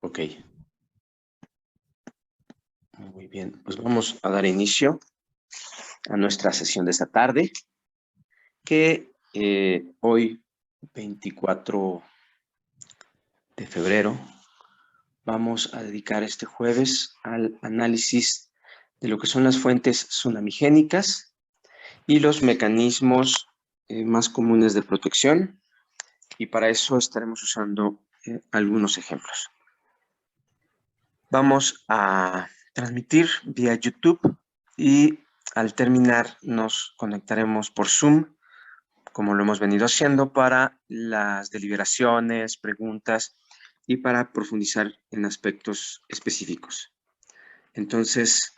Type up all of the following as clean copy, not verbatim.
Ok. Muy bien, pues vamos a dar inicio a nuestra sesión de esta tarde, que hoy, 24 de febrero, vamos a dedicar este jueves al análisis de lo que son las fuentes tsunamigénicas y los mecanismos más comunes de protección, y para eso estaremos usando algunos ejemplos. Vamos a transmitir vía YouTube y al terminar nos conectaremos por Zoom, como lo hemos venido haciendo, para las deliberaciones, preguntas y para profundizar en aspectos específicos. Entonces,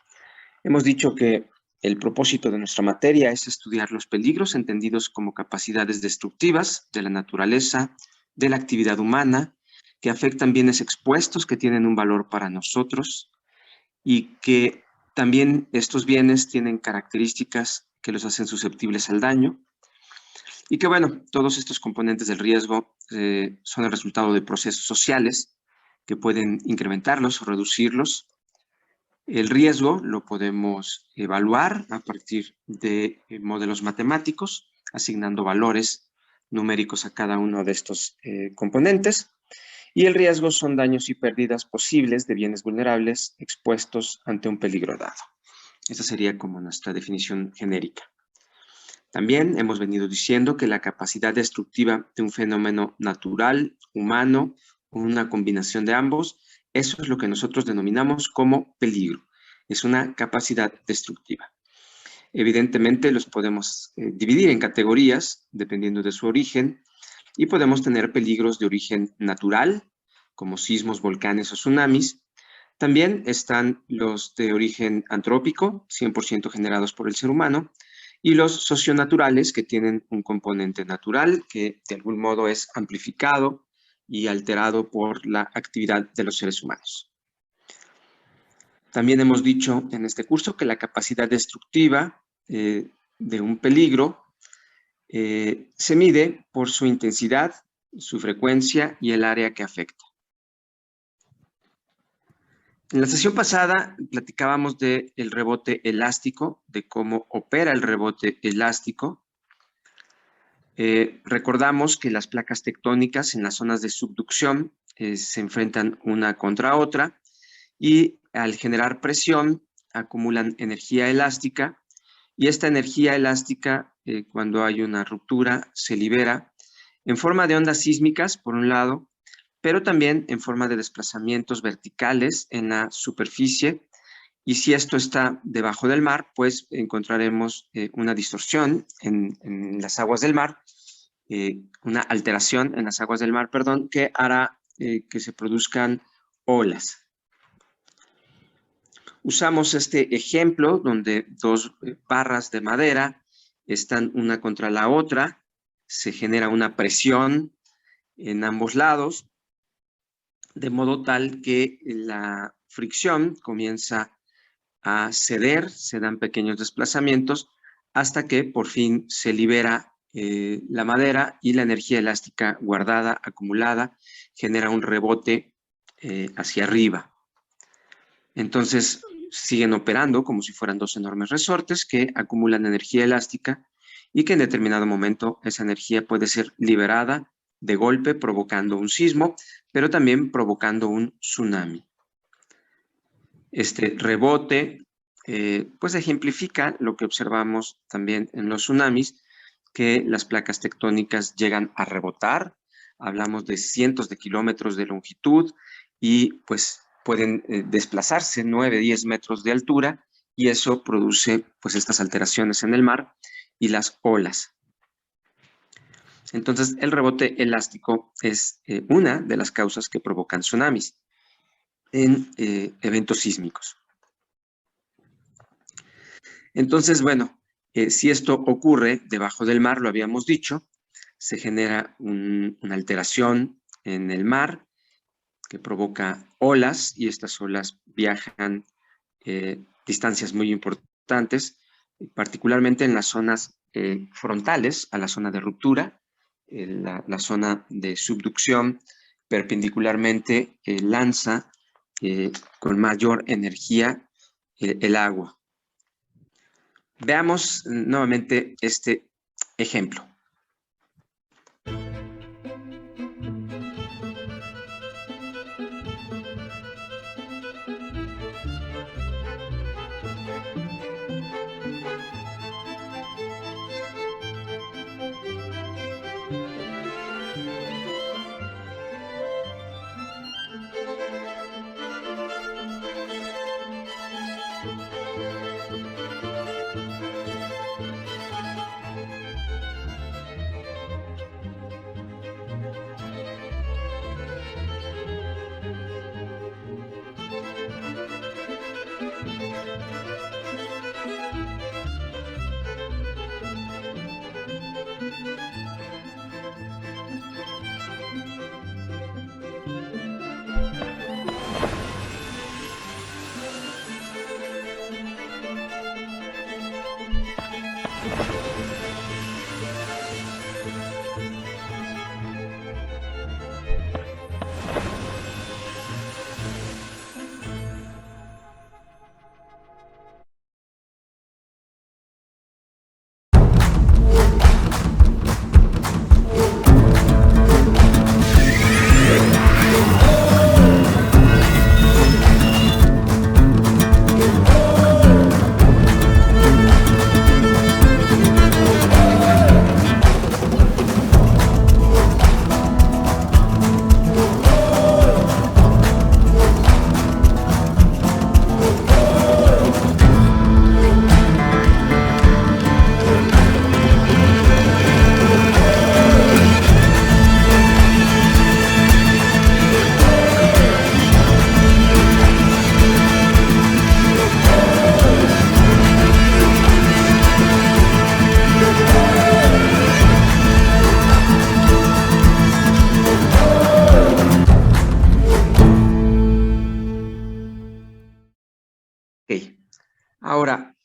hemos dicho que el propósito de nuestra materia es estudiar los peligros entendidos como capacidades destructivas de la naturaleza, de la actividad humana, que afectan bienes expuestos que tienen un valor para nosotros y que también estos bienes tienen características que los hacen susceptibles al daño, y que, bueno, todos estos componentes del riesgo son el resultado de procesos sociales que pueden incrementarlos o reducirlos. El riesgo lo podemos evaluar a partir de modelos matemáticos, asignando valores numéricos a cada uno de estos componentes. Y el riesgo son daños y pérdidas posibles de bienes vulnerables expuestos ante un peligro dado. Esa sería como nuestra definición genérica. También hemos venido diciendo que la capacidad destructiva de un fenómeno natural, humano, o una combinación de ambos, eso es lo que nosotros denominamos como peligro. Es una capacidad destructiva. Evidentemente los podemos dividir en categorías dependiendo de su origen, y podemos tener peligros de origen natural, como sismos, volcanes o tsunamis. También están los de origen antrópico, 100% generados por el ser humano, y los socionaturales, que tienen un componente natural que de algún modo es amplificado y alterado por la actividad de los seres humanos. También hemos dicho en este curso que la capacidad destructiva de un peligro se mide por su intensidad, su frecuencia y el área que afecta. En la sesión pasada platicábamos del rebote elástico, de cómo opera el rebote elástico. Recordamos que las placas tectónicas en las zonas de subducción se enfrentan una contra otra, y al generar presión acumulan energía elástica, y esta energía elástica, cuando hay una ruptura, se libera en forma de ondas sísmicas, por un lado, pero también en forma de desplazamientos verticales en la superficie. Y si esto está debajo del mar, pues encontraremos una distorsión en las aguas del mar, una alteración en las aguas del mar, perdón, que hará que se produzcan olas. Usamos este ejemplo donde dos barras de madera están una contra la otra, se genera una presión en ambos lados, de modo tal que la fricción comienza a ceder, se dan pequeños desplazamientos hasta que por fin se libera la madera, y la energía elástica guardada, acumulada, genera un rebote hacia arriba. Entonces siguen operando como si fueran dos enormes resortes que acumulan energía elástica, y que en determinado momento esa energía puede ser liberada de golpe, provocando un sismo, pero también provocando un tsunami. Este rebote pues ejemplifica lo que observamos también en los tsunamis, que las placas tectónicas llegan a rebotar. Hablamos de cientos de kilómetros de longitud, y pues pueden desplazarse 9, 10 metros de altura, y eso produce pues estas alteraciones en el mar y las olas. Entonces el rebote elástico es una de las causas que provocan tsunamis en eventos sísmicos. Entonces, bueno, si esto ocurre debajo del mar, lo habíamos dicho, se genera una alteración en el mar que provoca olas, y estas olas viajan distancias muy importantes, particularmente en las zonas frontales a la zona de ruptura, la zona de subducción perpendicularmente lanza con mayor energía el agua. Veamos nuevamente este ejemplo. Ahora,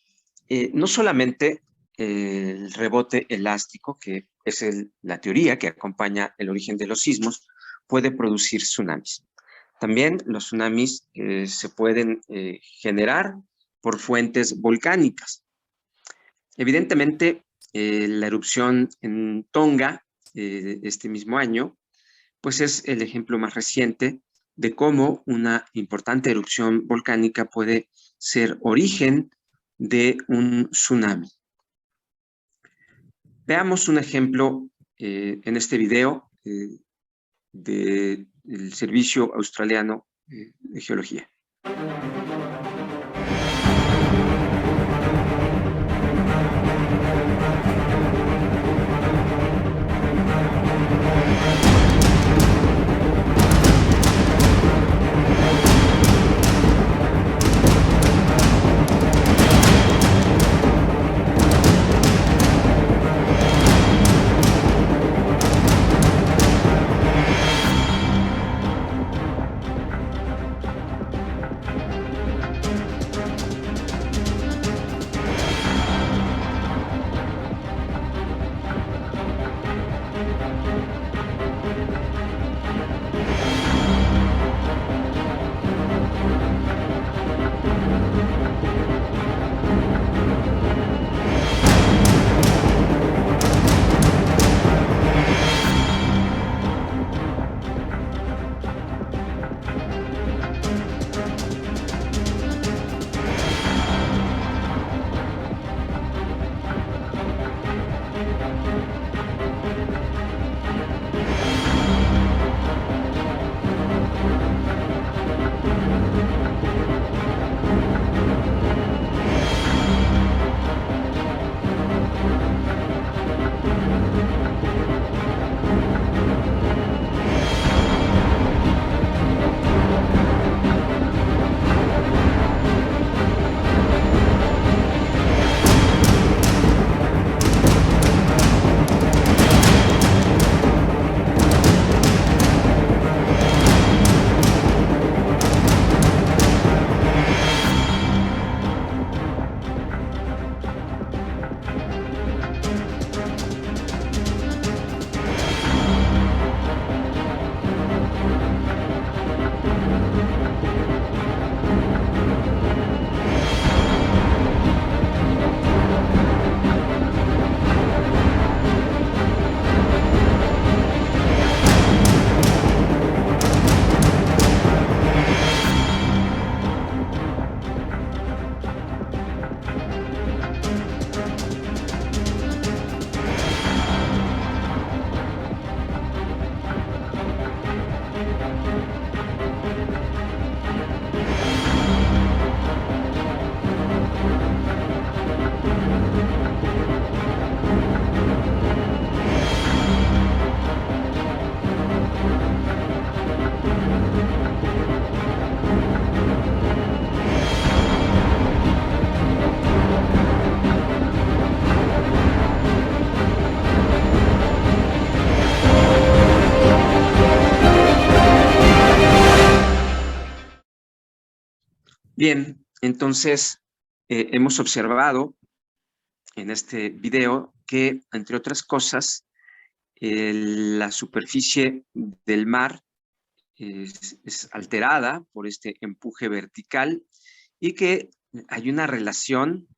no solamente el rebote elástico, que es la teoría que acompaña el origen de los sismos, puede producir tsunamis. También los tsunamis se pueden generar por fuentes volcánicas. Evidentemente, la erupción en Tonga este mismo año, pues es el ejemplo más reciente de cómo una importante erupción volcánica puede ser origen de un tsunami. Veamos un ejemplo en este video del Servicio Australiano de Geología. Bien, entonces hemos observado en este video que, entre otras cosas, la superficie del mar es alterada por este empuje vertical y que hay una relación.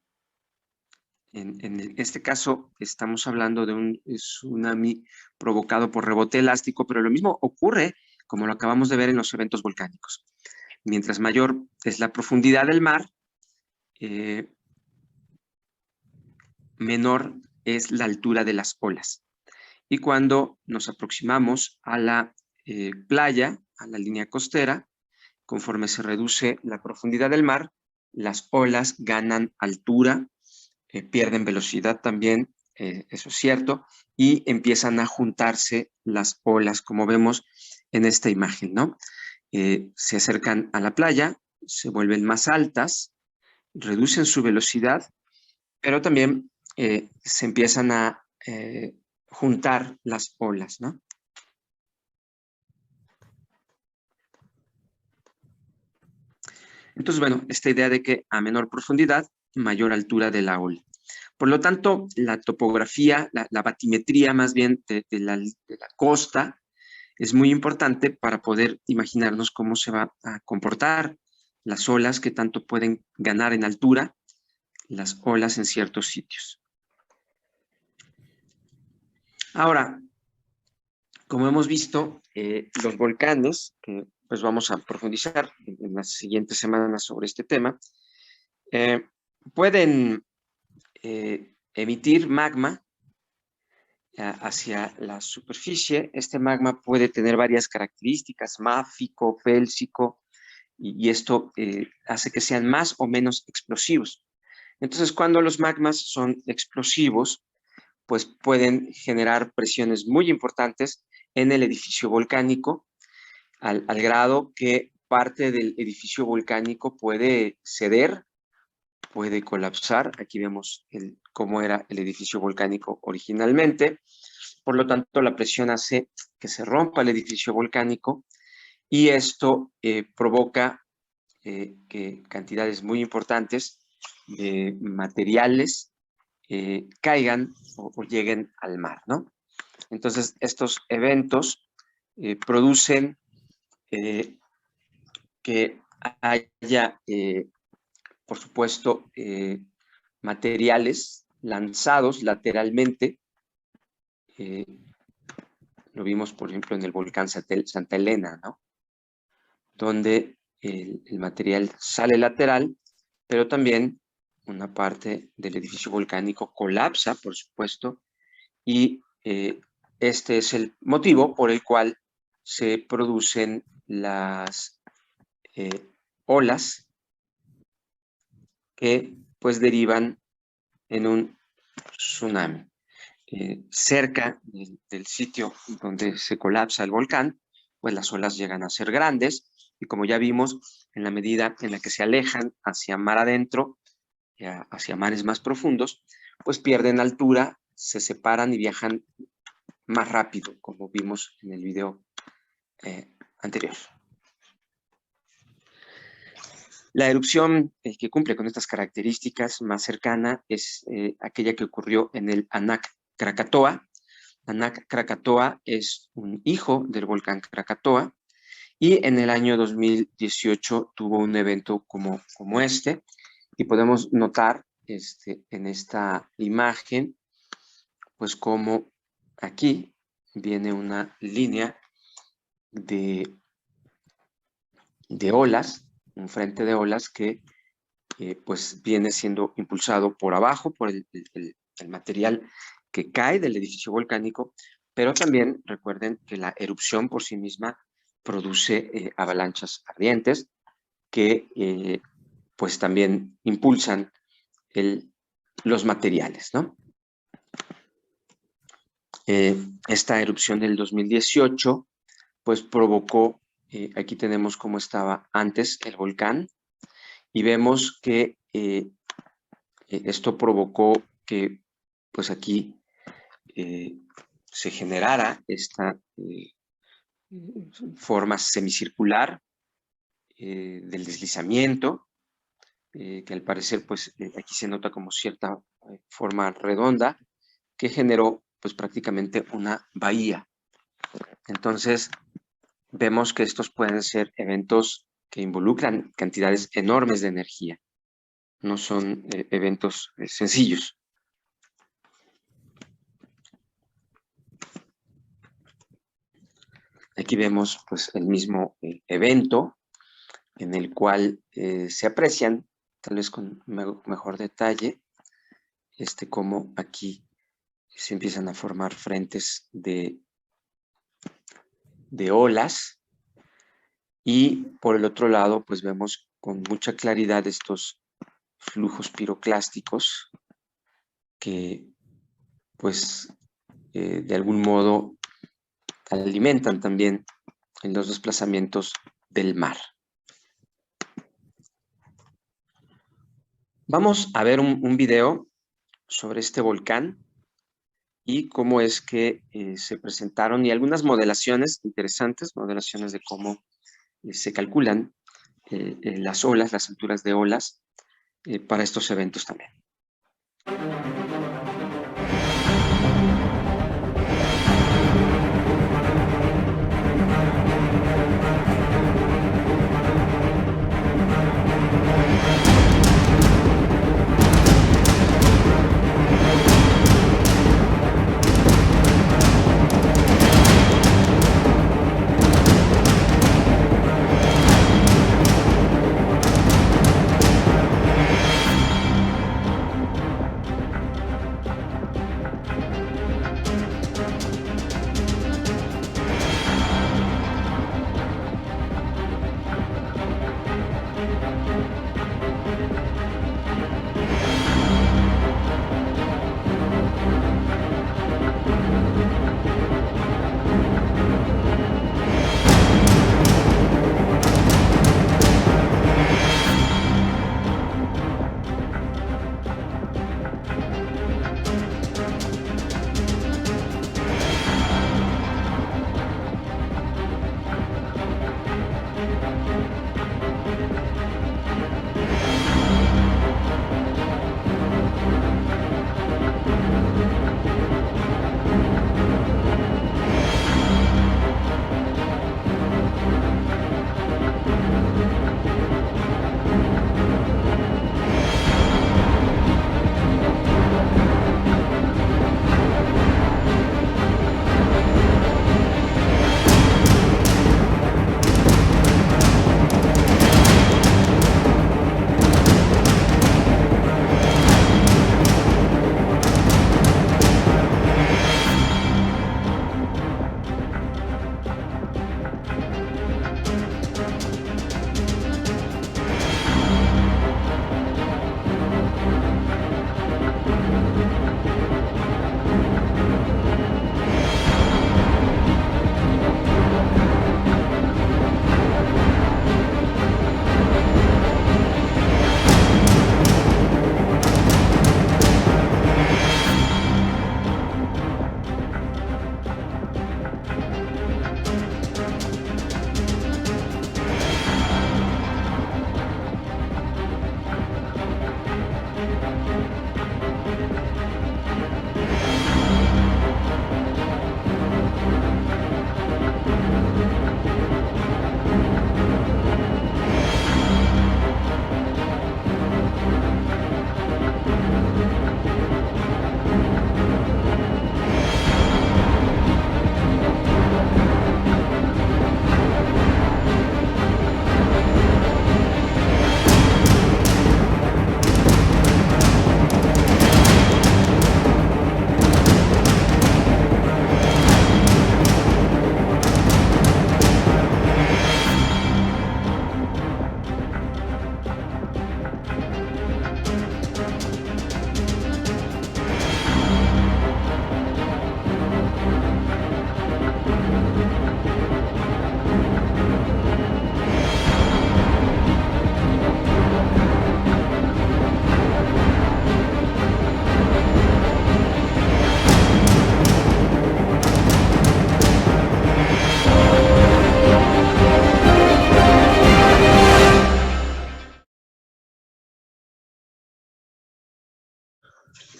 En este caso estamos hablando de un tsunami provocado por rebote elástico, pero lo mismo ocurre, como lo acabamos de ver en los eventos volcánicos. Mientras mayor es la profundidad del mar, menor es la altura de las olas. Y cuando nos aproximamos a la playa, a la línea costera, conforme se reduce la profundidad del mar, las olas ganan altura, pierden velocidad también, eso es cierto, y empiezan a juntarse las olas, como vemos en esta imagen, ¿no? Se acercan a la playa, se vuelven más altas, reducen su velocidad, pero también se empiezan a juntar las olas, ¿no? Entonces, bueno, esta idea de que a menor profundidad, mayor altura de la ola. Por lo tanto, la topografía, la batimetría más bien de la costa es muy importante para poder imaginarnos cómo se va a comportar las olas, que tanto pueden ganar en altura las olas en ciertos sitios. Ahora, como hemos visto, los volcanes, que pues vamos a profundizar en las siguientes semanas sobre este tema, pueden emitir magma hacia la superficie. Este magma puede tener varias características, máfico, félsico, y esto hace que sean más o menos explosivos. Entonces, cuando los magmas son explosivos, pues pueden generar presiones muy importantes en el edificio volcánico, al grado que parte del edificio volcánico puede ceder, puede colapsar. Aquí vemos cómo era el edificio volcánico originalmente. Por lo tanto, la presión hace que se rompa el edificio volcánico y esto provoca que cantidades muy importantes de materiales caigan o lleguen al mar, ¿no? Entonces, estos eventos producen que haya, por supuesto, materiales lanzados lateralmente. Lo vimos, por ejemplo, en el volcán Santa Elena, ¿no? Donde el material sale lateral, pero también una parte del edificio volcánico colapsa, por supuesto, y este es el motivo por el cual se producen las olas que pues derivan en un tsunami. Cerca del sitio donde se colapsa el volcán, pues las olas llegan a ser grandes y, como ya vimos, en la medida en la que se alejan hacia mar adentro, hacia mares más profundos, pues pierden altura, se separan y viajan más rápido, como vimos en el video anterior. La erupción que cumple con estas características más cercana es aquella que ocurrió en el Anak Krakatoa. Anak Krakatoa es un hijo del volcán Krakatoa y en el año 2018 tuvo un evento como este, y podemos notar en esta imagen pues como aquí viene una línea de olas, un frente de olas que pues viene siendo impulsado por abajo por el material que cae del edificio volcánico, pero también recuerden que la erupción por sí misma produce avalanchas ardientes que pues también impulsan los materiales, ¿no? Esta erupción del 2018 pues provocó, aquí tenemos cómo estaba antes el volcán, y vemos que esto provocó que pues aquí se generara esta forma semicircular del deslizamiento, que al parecer pues aquí se nota como cierta forma redonda que generó pues prácticamente una bahía. Entonces vemos que estos pueden ser eventos que involucran cantidades enormes de energía. No son eventos sencillos. Aquí vemos pues el mismo evento en el cual se aprecian, tal vez con mejor detalle, cómo aquí se empiezan a formar frentes de olas, y por el otro lado pues vemos con mucha claridad estos flujos piroclásticos que pues de algún modo alimentan también en los desplazamientos del mar. Vamos a ver un video sobre este volcán y cómo es que se presentaron, y algunas modelaciones interesantes, modelaciones de cómo se calculan las olas, las alturas de olas para estos eventos también.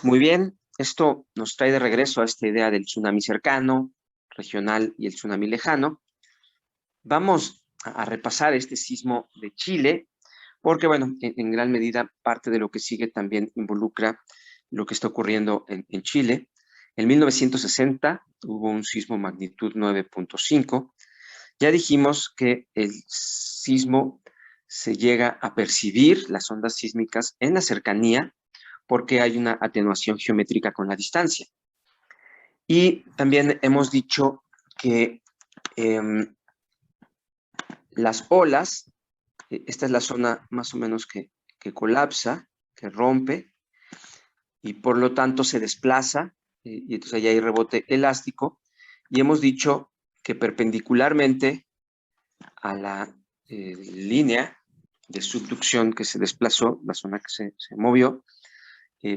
Muy bien, esto nos trae de regreso a esta idea del tsunami cercano, regional y el tsunami lejano. Vamos a repasar este sismo de Chile, porque, bueno, en gran medida parte de lo que sigue también involucra lo que está ocurriendo en Chile. En 1960 hubo un sismo magnitud 9.5. Ya dijimos que el sismo se llega a percibir, las ondas sísmicas, en la cercanía, porque hay una atenuación geométrica con la distancia. Y también hemos dicho que las olas, esta es la zona más o menos que colapsa, que rompe, y por lo tanto se desplaza, y entonces ahí hay rebote elástico, y hemos dicho que perpendicularmente a la línea de subducción que se desplazó, la zona que se movió,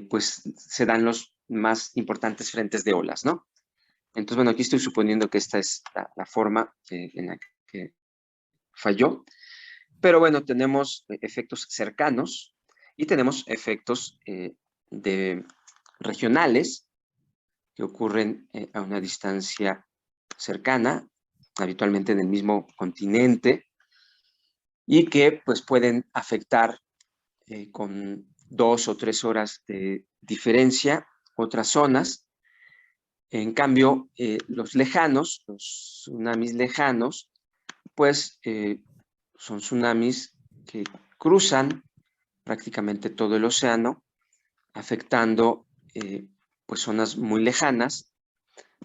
pues se dan los más importantes frentes de olas, ¿no? Entonces, bueno, aquí estoy suponiendo que esta es la forma en la que falló, pero bueno, tenemos efectos cercanos y tenemos efectos regionales que ocurren a una distancia cercana, habitualmente en el mismo continente, y que pues pueden afectar con 2 o 3 horas de diferencia otras zonas. En cambio, los lejanos, los tsunamis lejanos, pues son tsunamis que cruzan prácticamente todo el océano, afectando pues zonas muy lejanas,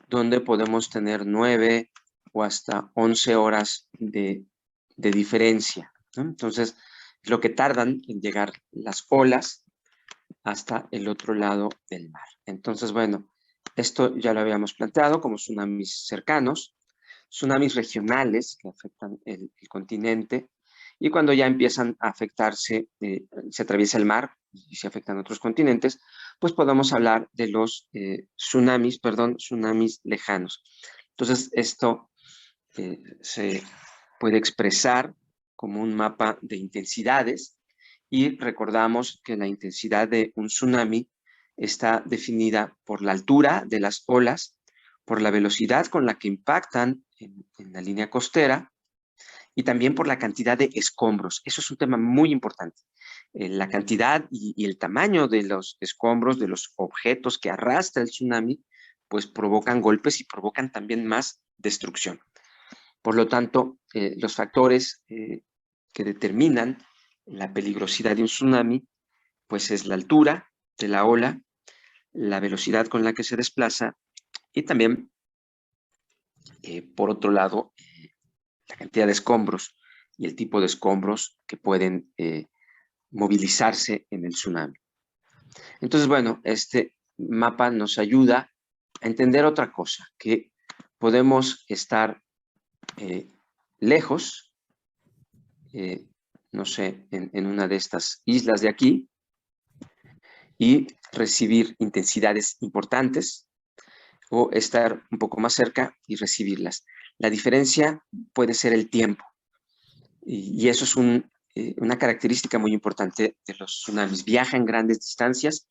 donde podemos tener 9 o hasta 11 horas de diferencia, ¿no? Entonces, lo que tardan en llegar las olas hasta el otro lado del mar. Entonces, bueno, esto ya lo habíamos planteado como tsunamis cercanos, tsunamis regionales que afectan el continente, y cuando ya empiezan a afectarse, se atraviesa el mar y se afectan otros continentes, pues podemos hablar de los tsunamis lejanos. Entonces, esto se puede expresar como un mapa de intensidades, y recordamos que la intensidad de un tsunami está definida por la altura de las olas, por la velocidad con la que impactan en la línea costera, y también por la cantidad de escombros. Eso es un tema muy importante. La cantidad y el tamaño de los escombros, de los objetos que arrastra el tsunami, pues provocan golpes y provocan también más destrucción. Por lo tanto, los factores que determinan la peligrosidad de un tsunami, pues es la altura de la ola, la velocidad con la que se desplaza, y también, por otro lado, la cantidad de escombros y el tipo de escombros que pueden movilizarse en el tsunami. Entonces, bueno, este mapa nos ayuda a entender otra cosa, que podemos estar lejos, no sé, en una de estas islas de aquí, y recibir intensidades importantes, o estar un poco más cerca y recibirlas. La diferencia puede ser el tiempo, y eso es una característica muy importante de los tsunamis. Viajan grandes distancias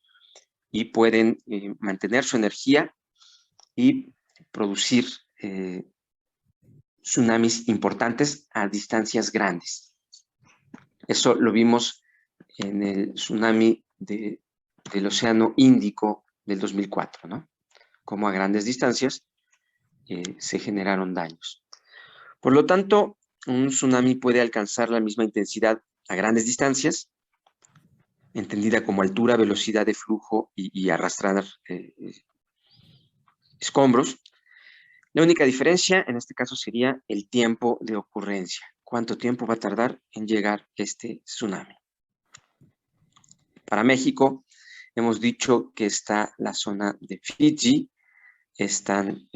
y pueden mantener su energía y producir tsunamis importantes a distancias grandes. Eso lo vimos en el tsunami del Océano Índico del 2004, ¿no? Como a grandes distancias se generaron daños. Por lo tanto, un tsunami puede alcanzar la misma intensidad a grandes distancias, entendida como altura, velocidad de flujo y arrastrar escombros. La única diferencia en este caso sería el tiempo de ocurrencia. ¿Cuánto tiempo va a tardar en llegar este tsunami? Para México, hemos dicho que está la zona de Fiji, están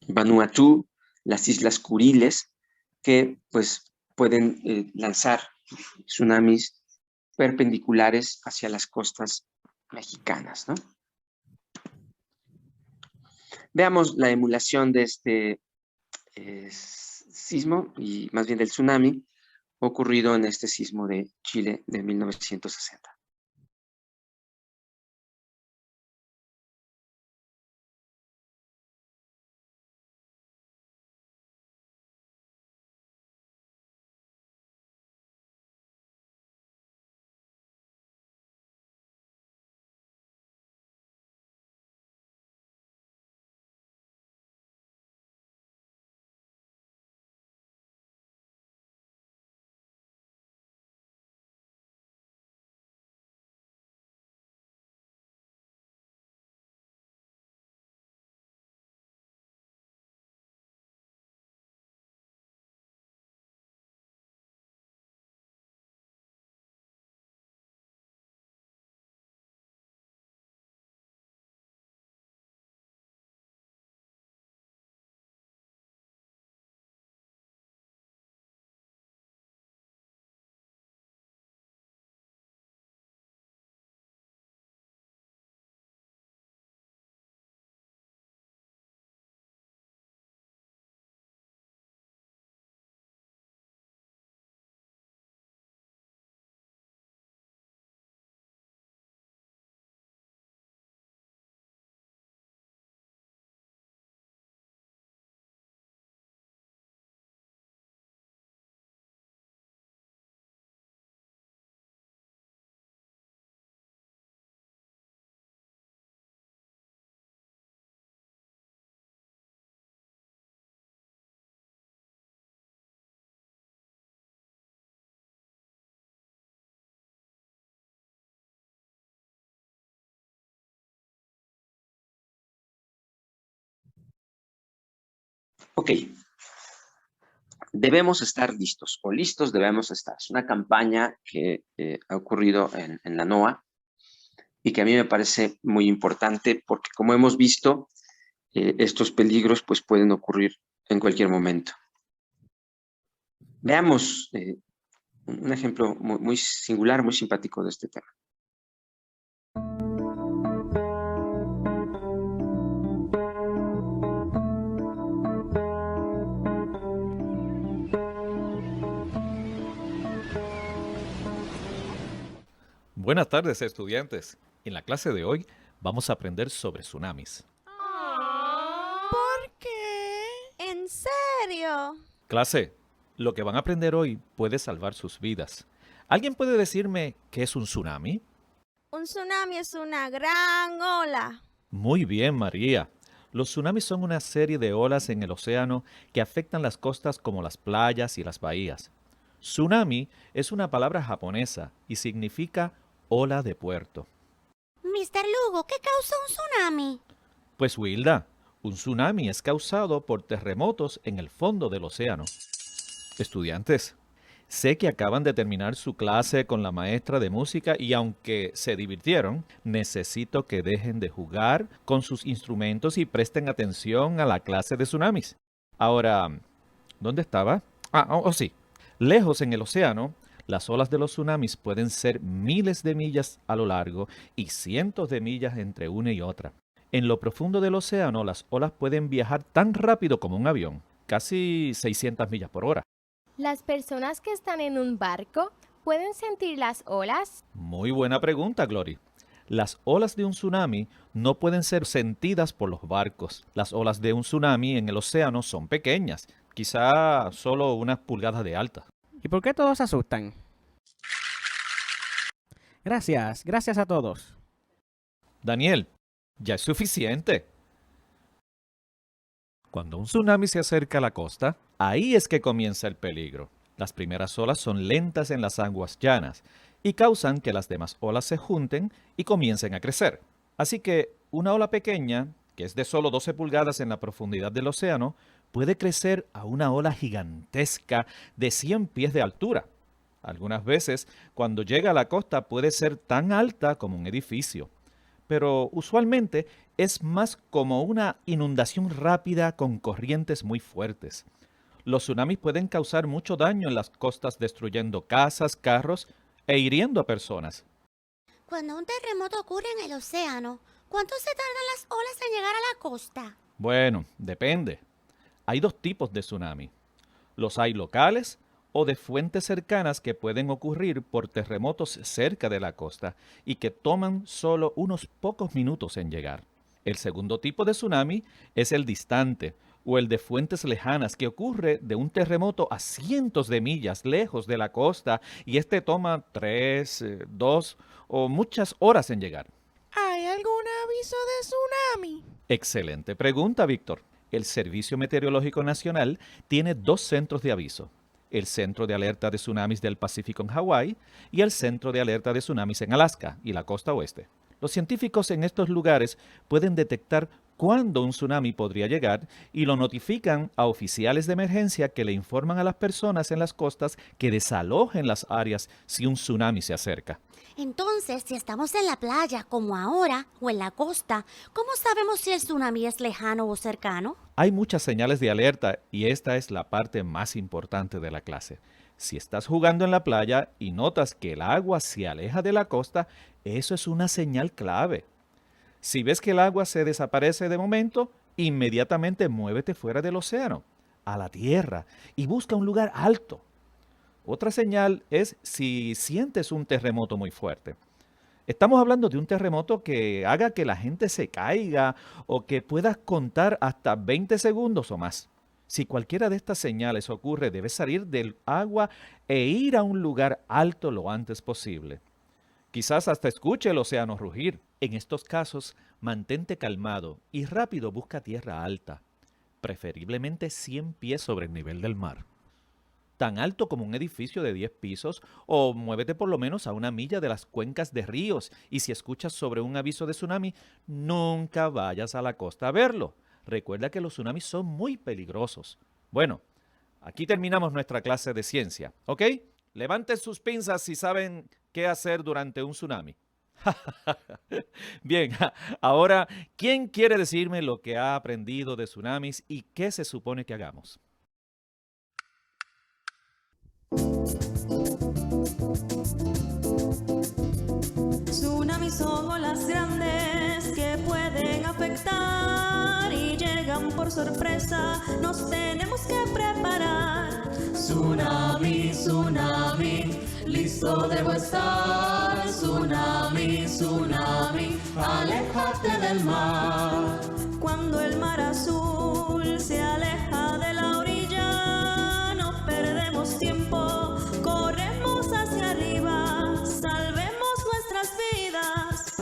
Vanuatu, las Islas Kuriles, que pues pueden lanzar tsunamis perpendiculares hacia las costas mexicanas, ¿no? Veamos la emulación de este sismo, y más bien del tsunami, ocurrido en este sismo de Chile de 1960. Ok, debemos estar listos, o listos debemos estar. Es una campaña que ha ocurrido en la NOAA y que a mí me parece muy importante porque, como hemos visto, estos peligros pues, pueden ocurrir en cualquier momento. Veamos un ejemplo muy singular, muy simpático de este tema. Buenas tardes, estudiantes. En la clase de hoy vamos a aprender sobre tsunamis. ¿Por qué? ¿En serio? Clase, lo que van a aprender hoy puede salvar sus vidas. ¿Alguien puede decirme qué es un tsunami? Un tsunami es una gran ola. Muy bien, María. Los tsunamis son una serie de olas en el océano que afectan las costas como las playas y las bahías. Tsunami es una palabra japonesa y significa ola de puerto. Mr. Lugo, ¿qué causa un tsunami? Pues Wilda, un tsunami es causado por terremotos en el fondo del océano. Estudiantes, sé que acaban de terminar su clase con la maestra de música y aunque se divirtieron, necesito que dejen de jugar con sus instrumentos y presten atención a la clase de tsunamis. Ahora, ¿dónde estaba? Sí. Lejos en el océano, las olas de los tsunamis pueden ser miles de millas a lo largo y cientos de millas entre una y otra. En lo profundo del océano, las olas pueden viajar tan rápido como un avión, casi 600 millas por hora. ¿Las personas que están en un barco pueden sentir las olas? Muy buena pregunta, Glory. Las olas de un tsunami no pueden ser sentidas por los barcos. Las olas de un tsunami en el océano son pequeñas, quizá solo unas pulgadas de alta. ¿Y por qué todos se asustan? Gracias a todos. Daniel, ya es suficiente. Cuando un tsunami se acerca a la costa, ahí es que comienza el peligro. Las primeras olas son lentas en las aguas llanas y causan que las demás olas se junten y comiencen a crecer. Así que una ola pequeña, que es de solo 12 pulgadas en la profundidad del océano, puede crecer a una ola gigantesca de 100 pies de altura. Algunas veces, cuando llega a la costa, puede ser tan alta como un edificio. Pero usualmente es más como una inundación rápida con corrientes muy fuertes. Los tsunamis pueden causar mucho daño en las costas, destruyendo casas, carros e hiriendo a personas. Cuando un terremoto ocurre en el océano, ¿cuánto se tardan las olas en llegar a la costa? Bueno, depende. Hay dos tipos de tsunami. Los hay locales o de fuentes cercanas que pueden ocurrir por terremotos cerca de la costa y que toman solo unos pocos minutos en llegar. El segundo tipo de tsunami es el distante o el de fuentes lejanas que ocurre de un terremoto a cientos de millas lejos de la costa y este toma 3, 2 o muchas horas en llegar. ¿Hay algún aviso de tsunami? Excelente pregunta, Víctor. El Servicio Meteorológico Nacional tiene dos centros de aviso: el Centro de Alerta de Tsunamis del Pacífico en Hawái y el Centro de Alerta de Tsunamis en Alaska y la costa oeste. Los científicos en estos lugares pueden detectar cuándo un tsunami podría llegar y lo notifican a oficiales de emergencia que le informan a las personas en las costas que desalojen las áreas si un tsunami se acerca. Entonces, si estamos en la playa, como ahora, o en la costa, ¿cómo sabemos si el tsunami es lejano o cercano? Hay muchas señales de alerta y esta es la parte más importante de la clase. Si estás jugando en la playa y notas que el agua se aleja de la costa, eso es una señal clave. Si ves que el agua se desaparece de momento, inmediatamente muévete fuera del océano, a la tierra, y busca un lugar alto. Otra señal es si sientes un terremoto muy fuerte. Estamos hablando de un terremoto que haga que la gente se caiga o que puedas contar hasta 20 segundos o más. Si cualquiera de estas señales ocurre, debes salir del agua e ir a un lugar alto lo antes posible. Quizás hasta escuche el océano rugir. En estos casos, mantente calmado y rápido busca tierra alta, preferiblemente 100 pies sobre el nivel del mar. Tan alto como un edificio de 10 pisos o muévete por lo menos a 1 milla de las cuencas de ríos y si escuchas sobre un aviso de tsunami, nunca vayas a la costa a verlo. Recuerda que los tsunamis son muy peligrosos. Bueno, aquí terminamos nuestra clase de ciencia, ¿ok? Levanten sus pinzas si saben qué hacer durante un tsunami. Bien, ahora, ¿quién quiere decirme lo que ha aprendido de tsunamis y qué se supone que hagamos? Tsunamis son olas grandes que pueden afectar y llegan por sorpresa, nos tenemos que preparar. Tsunami, tsunami, listo debo estar. Tsunami, tsunami, aléjate del mar. Cuando el mar azul se aleja de la orilla, no perdemos tiempo, corremos hacia arriba, salvemos nuestras vidas.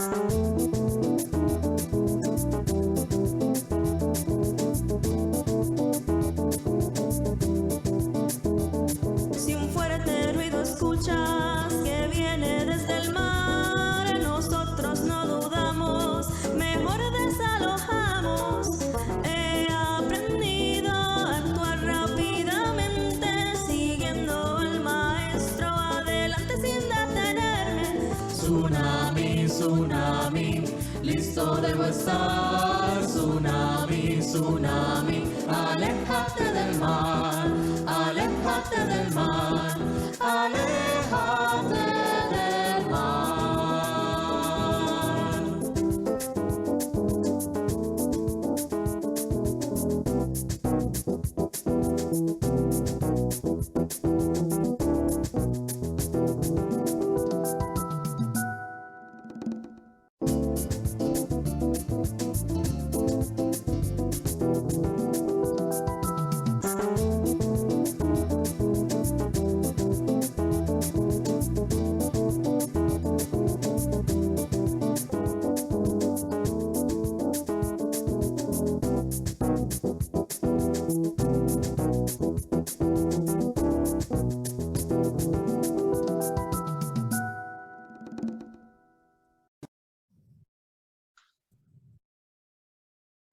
Si un fuerte ruido escuchas que viene desde el mar, nosotros no dudamos, mejor desalojamos. He aprendido a actuar rápidamente, siguiendo al maestro, adelante sin detenerme. Tsunami, tsunami, listo debo estar. Tsunami, tsunami, aléjate del mar, aléjate del mar, aléjate del mar.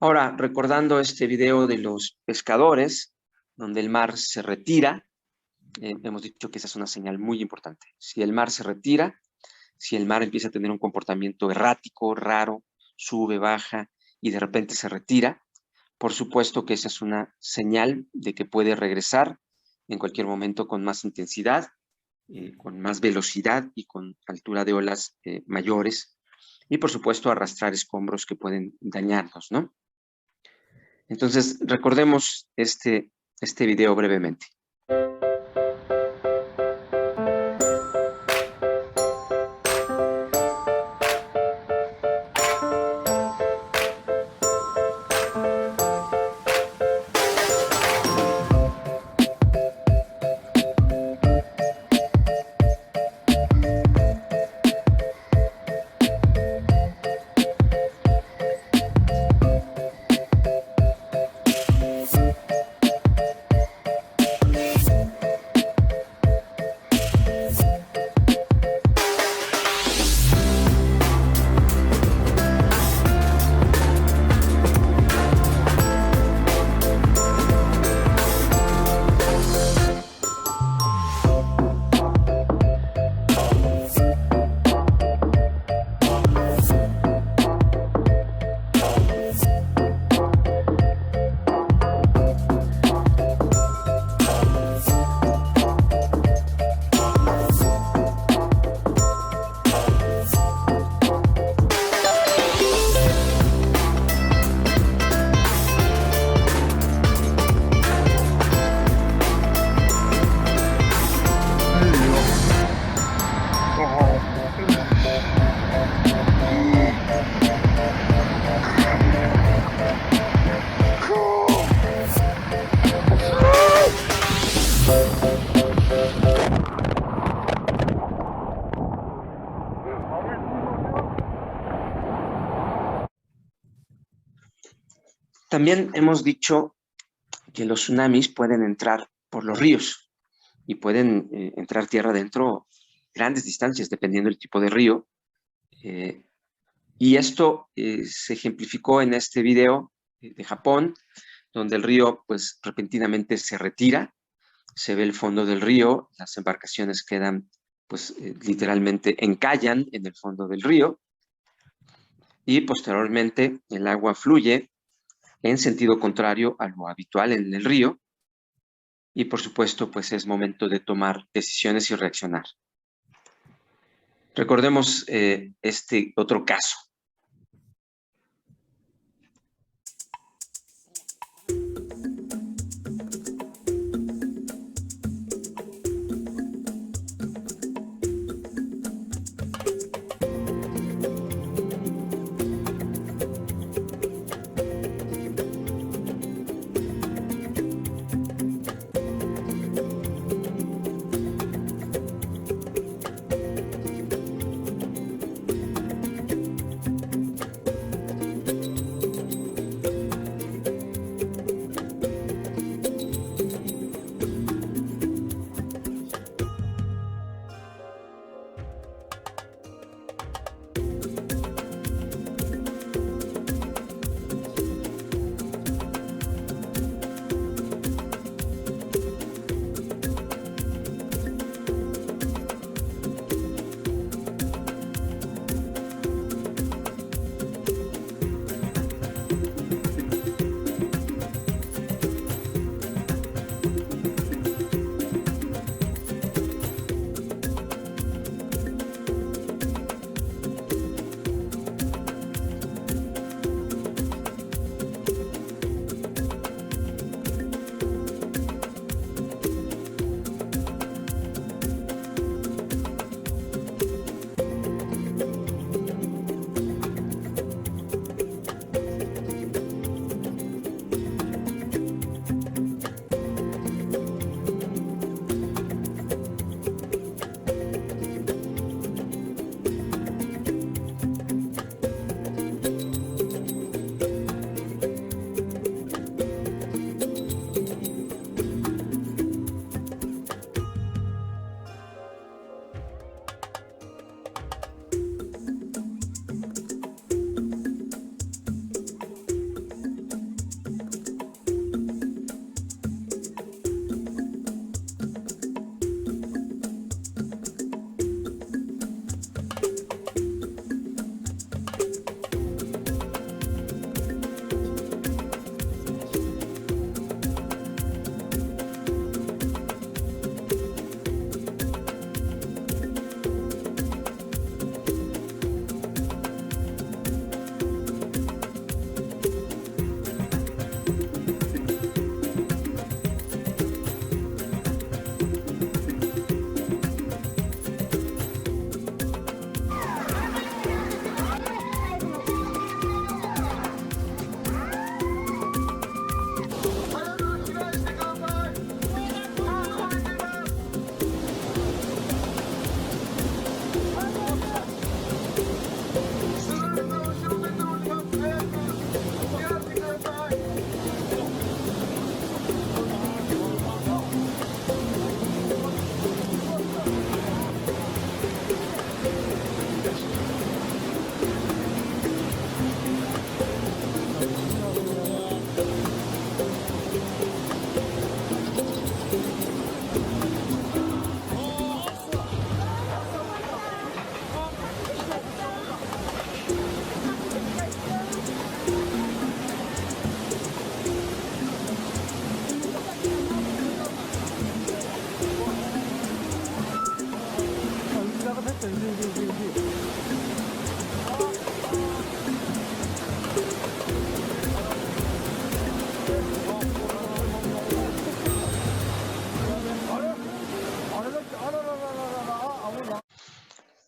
Ahora, recordando este video de los pescadores, donde el mar se retira, hemos dicho que esa es una señal muy importante. Si el mar se retira, si el mar empieza a tener un comportamiento errático, raro, sube, baja y de repente se retira, por supuesto que esa es una señal de que puede regresar en cualquier momento con más intensidad, con más velocidad y con altura de olas mayores, y por supuesto arrastrar escombros que pueden dañarnos, ¿no? Entonces, recordemos este video brevemente. También hemos dicho que los tsunamis pueden entrar por los ríos y pueden entrar tierra adentro grandes distancias, dependiendo del tipo de río. Y esto se ejemplificó en este video de Japón, donde el río pues repentinamente se retira, se ve el fondo del río, las embarcaciones quedan pues literalmente encallan en el fondo del río y posteriormente el agua fluye en sentido contrario a lo habitual en el río y por supuesto pues es momento de tomar decisiones y reaccionar. Recordemos este otro caso.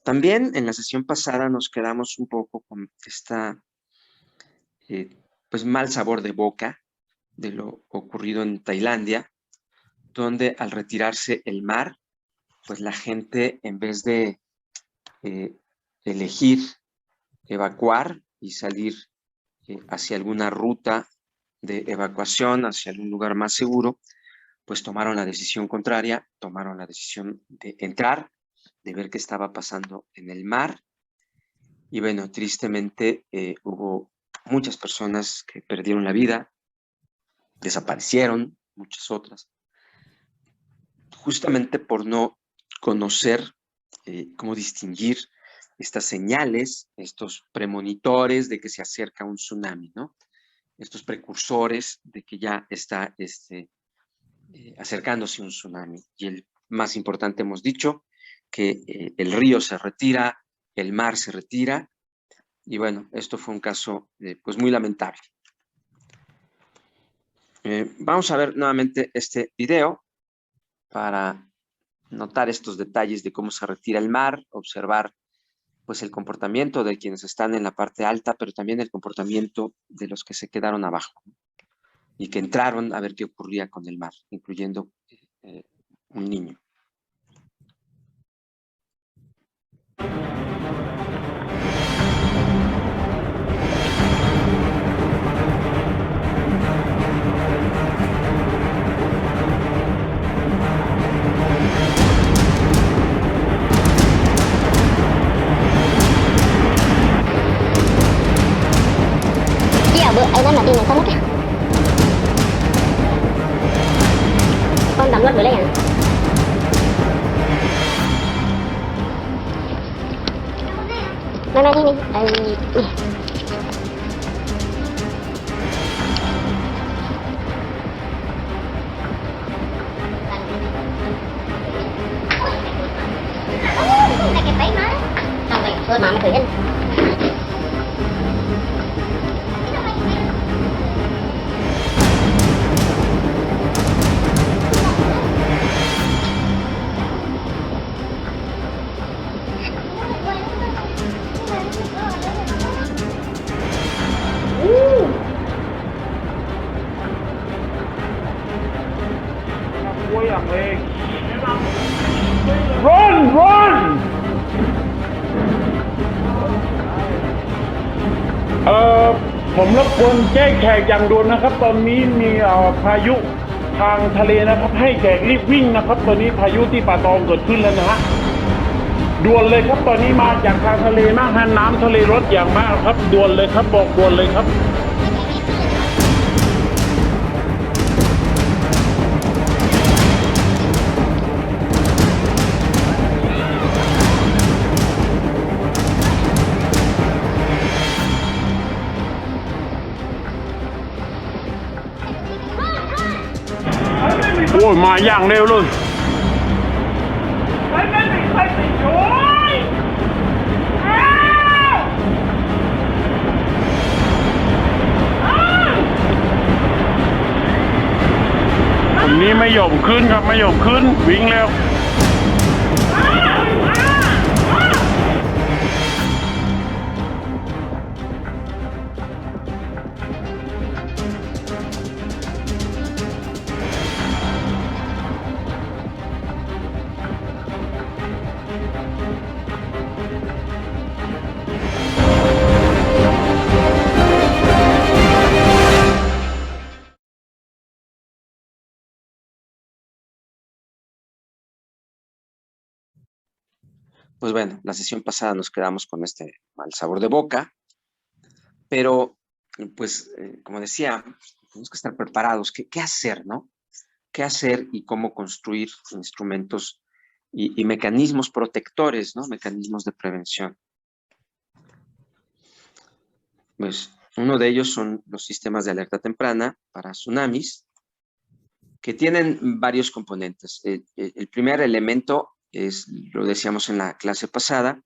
También en la sesión pasada nos quedamos un poco con esta pues mal sabor de boca de lo ocurrido en Tailandia, donde al retirarse el mar, pues la gente en vez de elegir evacuar y salir hacia alguna ruta de evacuación, hacia algún lugar más seguro, pues tomaron la decisión contraria, tomaron la decisión de entrar, de ver qué estaba pasando en el mar. Y bueno, tristemente hubo muchas personas que perdieron la vida, desaparecieron, muchas otras, justamente por no conocer cómo distinguir estas señales, estos premonitores de que se acerca un tsunami, ¿no? Estos precursores de que ya está acercándose un tsunami. Y el más importante, hemos dicho, que el río se retira, el mar se retira, y bueno, esto fue un caso pues muy lamentable. Vamos a ver nuevamente este video para notar estos detalles de cómo se retira el mar, observar pues el comportamiento de quienes están en la parte alta, pero también el comportamiento de los que se quedaron abajo y que entraron a ver qué ocurría con el mar, incluyendo un niño. Ấy đó là đi này sao mất á? Con đầm lót vừa lấy à? Mai đi. Này cái váy má. Sao vậy? Thôi mà thử đi.ผมรบกวนแจ้งแขกอย่างด่วนนะครับตอนนี้มีพายุทางทะเลนะครับให้แขกรีบวิ่งนะครับตอนนี้พายุที่ป่าตองเกิดขึ้นแล้วนะฮะด่วนเลยครับตอนนี้มาจากทางทะเลมากฮะน้ำทะเลลดอย่างมากครับด่วนเลยครับบอกด่วนเลยครับโอ้ยมาอย่างเร็วเลยไม่มีใครติดอยู่คนนี้ไม่ยอมขึ้นครับไม่ยอมขึ้นวิ่งเร็วPues bueno, la sesión pasada nos quedamos con este mal sabor de boca, pero pues como decía, tenemos que estar preparados. ¿Qué hacer, no? ¿Qué hacer y cómo construir instrumentos y mecanismos protectores, ¿no? Mecanismos de prevención. Pues uno de ellos son los sistemas de alerta temprana para tsunamis, que tienen varios componentes. El primer elemento es, lo decíamos en la clase pasada,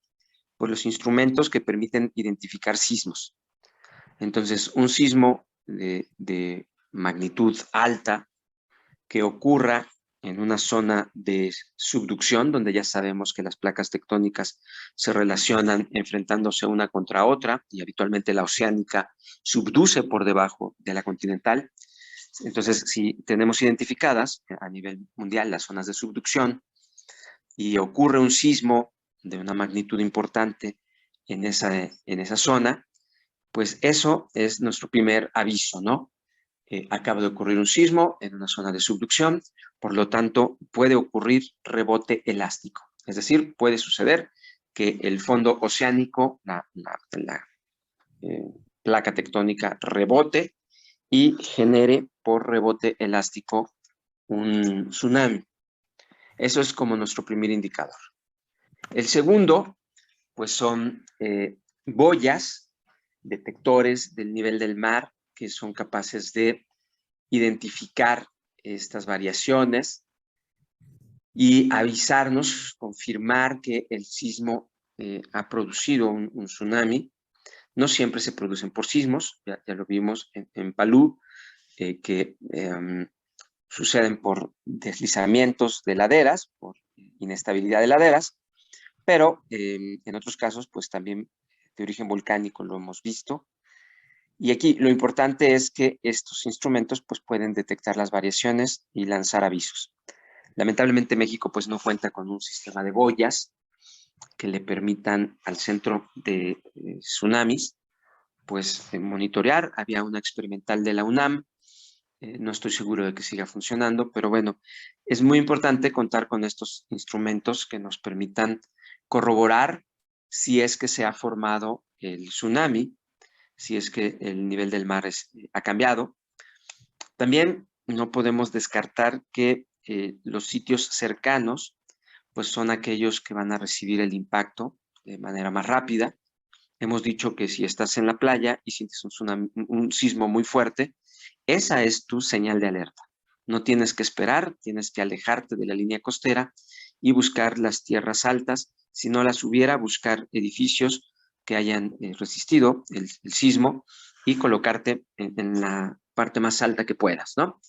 pues los instrumentos que permiten identificar sismos. Entonces, un sismo de magnitud alta que ocurra en una zona de subducción, donde ya sabemos que las placas tectónicas se relacionan enfrentándose una contra otra, y habitualmente la oceánica subduce por debajo de la continental. Entonces, si tenemos identificadas a nivel mundial las zonas de subducción, y ocurre un sismo de una magnitud importante en esa zona, pues eso es nuestro primer aviso, ¿no? Acaba de ocurrir un sismo en una zona de subducción, por lo tanto puede ocurrir rebote elástico. Es decir, puede suceder que el fondo oceánico, placa tectónica rebote y genere por rebote elástico un tsunami. Eso es como nuestro primer indicador. El segundo, pues son boyas, detectores del nivel del mar, que son capaces de identificar estas variaciones y avisarnos, confirmar que el sismo ha producido un tsunami. No siempre se producen por sismos, ya lo vimos en Palu, que suceden por deslizamientos de laderas, por inestabilidad de laderas, pero en otros casos, pues también de origen volcánico lo hemos visto. Y aquí lo importante es que estos instrumentos pues, pueden detectar las variaciones y lanzar avisos. Lamentablemente México pues, no cuenta con un sistema de boyas que le permitan al centro de tsunamis pues, monitorear. Había una experimental de la UNAM, no estoy seguro de que siga funcionando, pero bueno, es muy importante contar con estos instrumentos que nos permitan corroborar si es que se ha formado el tsunami, si es que el nivel del mar ha cambiado. También no podemos descartar que los sitios cercanos pues son aquellos que van a recibir el impacto de manera más rápida. Hemos dicho que si estás en la playa y sientes un sismo muy fuerte, esa es tu señal de alerta. No tienes que esperar, tienes que alejarte de la línea costera y buscar las tierras altas. Si no las hubiera, buscar edificios que hayan resistido el sismo y colocarte en la parte más alta que puedas, ¿no?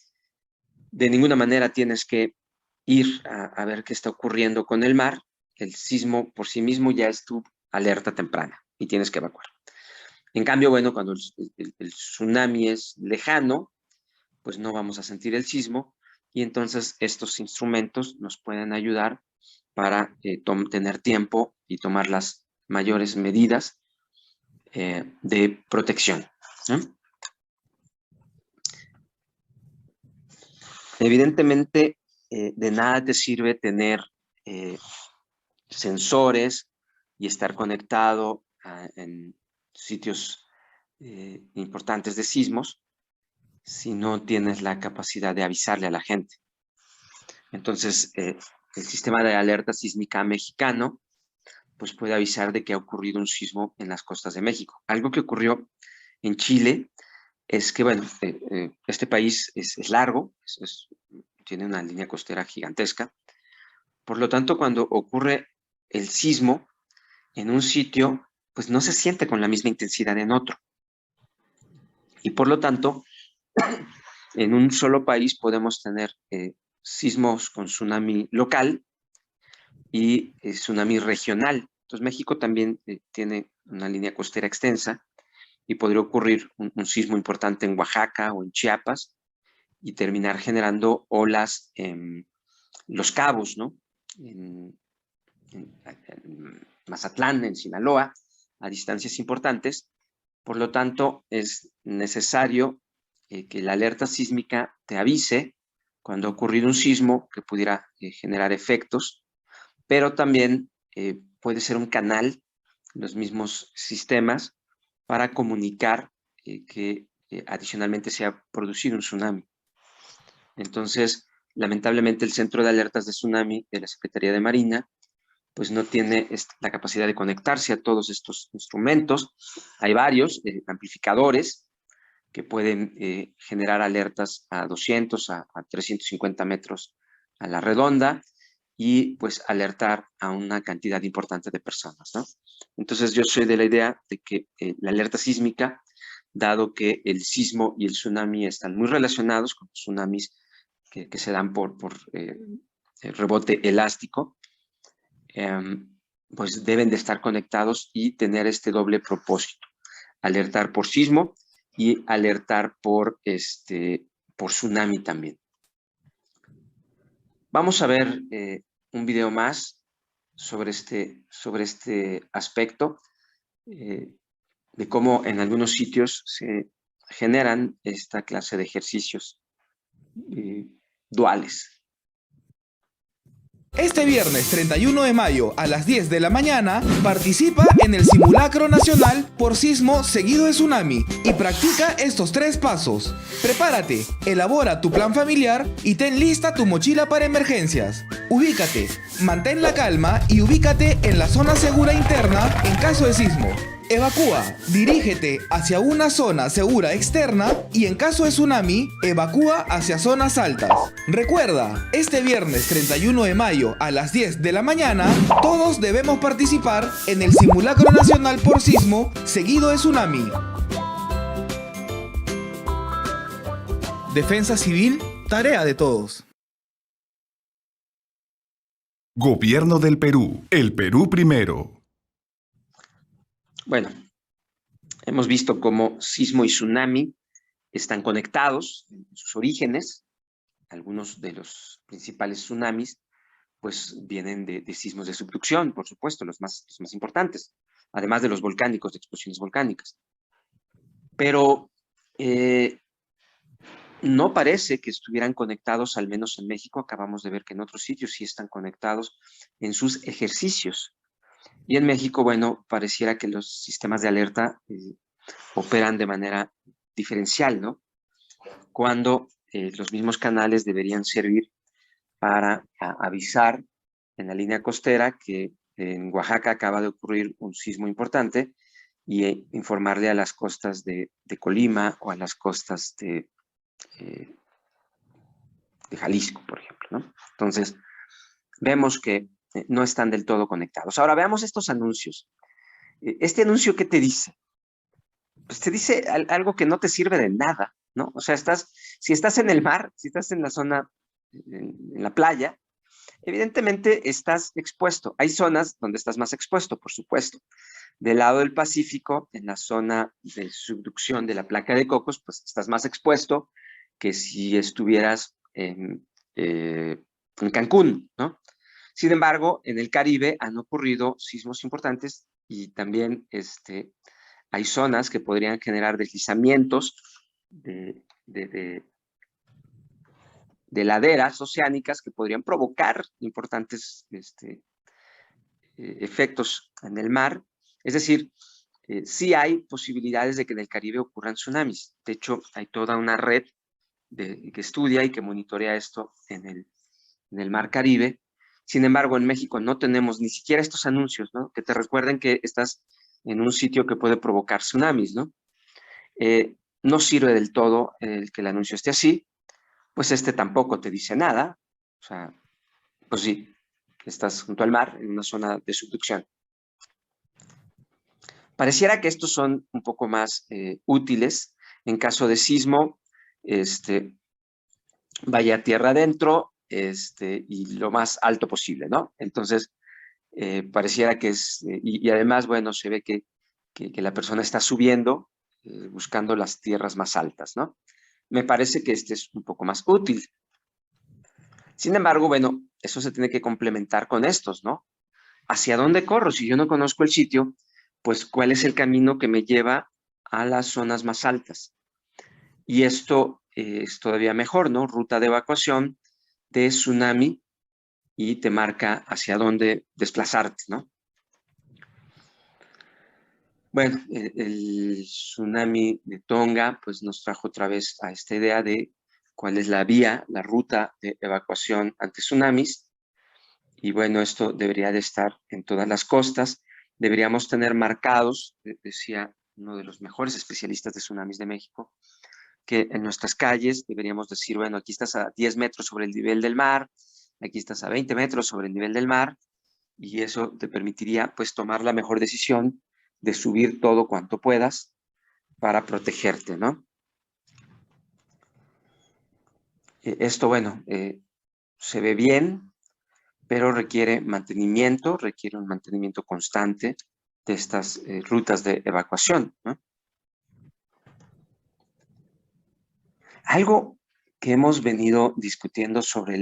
De ninguna manera tienes que ir a ver qué está ocurriendo con el mar. El sismo por sí mismo ya es tu alerta temprana y tienes que evacuar. En cambio, bueno, cuando el tsunami es lejano, pues no vamos a sentir el sismo y entonces estos instrumentos nos pueden ayudar para tener tiempo y tomar las mayores medidas de protección, ¿no? Evidentemente, de nada te sirve tener sensores y estar conectado en sitios importantes de sismos si no tienes la capacidad de avisarle a la gente. Entonces, el sistema de alerta sísmica mexicano pues puede avisar de que ha ocurrido un sismo en las costas de México. Algo que ocurrió en Chile es que, bueno, este país es largo, tiene una línea costera gigantesca. Por lo tanto, cuando ocurre el sismo en un sitio, pues no se siente con la misma intensidad en otro. Y por lo tanto, en un solo país podemos tener sismos con tsunami local y tsunami regional. Entonces México también tiene una línea costera extensa y podría ocurrir un sismo importante en Oaxaca o en Chiapas y terminar generando olas en Los Cabos, ¿no? En Mazatlán, en Sinaloa, a distancias importantes. Por lo tanto, es necesario que la alerta sísmica te avise cuando ha ocurrido un sismo que pudiera generar efectos, pero también puede ser un canal, los mismos sistemas, para comunicar que adicionalmente se ha producido un tsunami. Entonces, lamentablemente el Centro de Alertas de Tsunami de la Secretaría de Marina pues no tiene la capacidad de conectarse a todos estos instrumentos. Hay varios amplificadores que pueden generar alertas a 200, a 350 metros a la redonda y pues alertar a una cantidad importante de personas, ¿no? Entonces yo soy de la idea de que la alerta sísmica, dado que el sismo y el tsunami están muy relacionados con los tsunamis que se dan por rebote elástico, pues deben de estar conectados y tener este doble propósito, alertar por sismo y alertar por tsunami también. Vamos a ver un video más sobre este aspecto de cómo en algunos sitios se generan esta clase de ejercicios duales. Este viernes 31 de mayo a las 10 de la mañana participa en el simulacro nacional por sismo seguido de tsunami y practica estos 3 pasos. Prepárate, elabora tu plan familiar y ten lista tu mochila para emergencias. Ubícate, mantén la calma y ubícate en la zona segura interna en caso de sismo. Evacúa, dirígete hacia una zona segura externa y en caso de tsunami, evacúa hacia zonas altas. Recuerda, este viernes 31 de mayo a las 10 de la mañana, todos debemos participar en el simulacro nacional por sismo seguido de tsunami. Defensa civil, tarea de todos. Gobierno del Perú. El Perú primero. Bueno, hemos visto cómo sismo y tsunami están conectados en sus orígenes. Algunos de los principales tsunamis pues vienen de sismos de subducción, por supuesto, los más importantes, además de los volcánicos, de explosiones volcánicas. Pero no parece que estuvieran conectados, al menos en México. Acabamos de ver que en otros sitios sí están conectados en sus ejercicios. Y en México, bueno, pareciera que los sistemas de alerta operan de manera diferencial, ¿no? Cuando los mismos canales deberían servir para avisar en la línea costera que en Oaxaca acaba de ocurrir un sismo importante y informarle a las costas de Colima o a las costas de Jalisco, por ejemplo, ¿no? Entonces, vemos que no están del todo conectados. Ahora veamos estos anuncios. Este anuncio, ¿qué te dice? Pues te dice algo que no te sirve de nada, ¿no? O sea, si estás en el mar, si estás en la zona, en la playa, evidentemente estás expuesto. Hay zonas donde estás más expuesto, por supuesto. Del lado del Pacífico, en la zona de subducción de la placa de Cocos, pues estás más expuesto que si estuvieras en Cancún, ¿no? Sin embargo, en el Caribe han ocurrido sismos importantes y también hay zonas que podrían generar deslizamientos de laderas oceánicas que podrían provocar importantes efectos en el mar. Es decir, sí hay posibilidades de que en el Caribe ocurran tsunamis. De hecho, hay toda una red que estudia y que monitorea esto en el mar Caribe. Sin embargo, en México no tenemos ni siquiera estos anuncios, ¿no? Que te recuerden que estás en un sitio que puede provocar tsunamis, ¿no? No sirve del todo el que el anuncio esté así, pues tampoco te dice nada. O sea, pues sí, estás junto al mar, en una zona de subducción. Pareciera que estos son un poco más útiles en caso de sismo, vaya tierra adentro, y lo más alto posible, ¿no? Entonces, pareciera que y además, bueno, se ve que la persona está subiendo, buscando las tierras más altas, ¿no? Me parece que es un poco más útil. Sin embargo, bueno, eso se tiene que complementar con estos, ¿no? ¿Hacia dónde corro? Si yo no conozco el sitio, pues, ¿cuál es el camino que me lleva a las zonas más altas? Y esto es todavía mejor, ¿no? Ruta de evacuación de tsunami y te marca hacia dónde desplazarte, ¿no? Bueno, el tsunami de Tonga pues nos trajo otra vez a esta idea de cuál es la vía, la ruta de evacuación ante tsunamis. Y bueno, esto debería de estar en todas las costas. Deberíamos tener marcados, decía uno de los mejores especialistas de tsunamis de México, que en nuestras calles deberíamos decir, bueno, aquí estás a 10 metros sobre el nivel del mar, aquí estás a 20 metros sobre el nivel del mar, y eso te permitiría pues tomar la mejor decisión de subir todo cuanto puedas para protegerte, ¿no? Esto, bueno, se ve bien, pero requiere mantenimiento, requiere un mantenimiento constante de estas rutas de evacuación, ¿no? Algo que hemos venido discutiendo sobre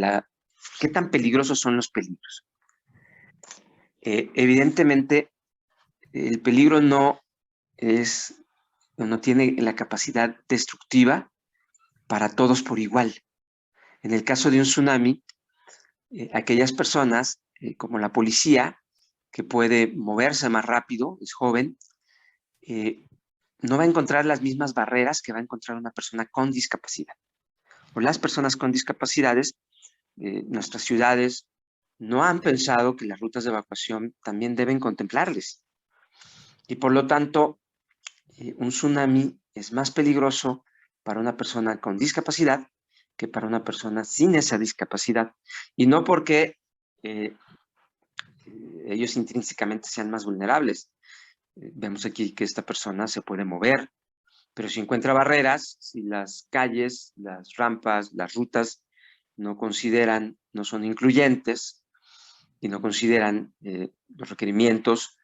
qué tan peligrosos son los peligros. Evidentemente, el peligro no tiene la capacidad destructiva para todos por igual. En el caso de un tsunami, aquellas personas como la policía, que puede moverse más rápido, es joven, no va a encontrar las mismas barreras que va a encontrar una persona con discapacidad. O las personas con discapacidades, nuestras ciudades no han pensado que las rutas de evacuación también deben contemplarles. Y por lo tanto, un tsunami es más peligroso para una persona con discapacidad que para una persona sin esa discapacidad. Y no porque ellos intrínsecamente sean más vulnerables. Vemos aquí que esta persona se puede mover, pero si encuentra barreras, si las calles, las rampas, las rutas no son incluyentes y no consideran los requerimientos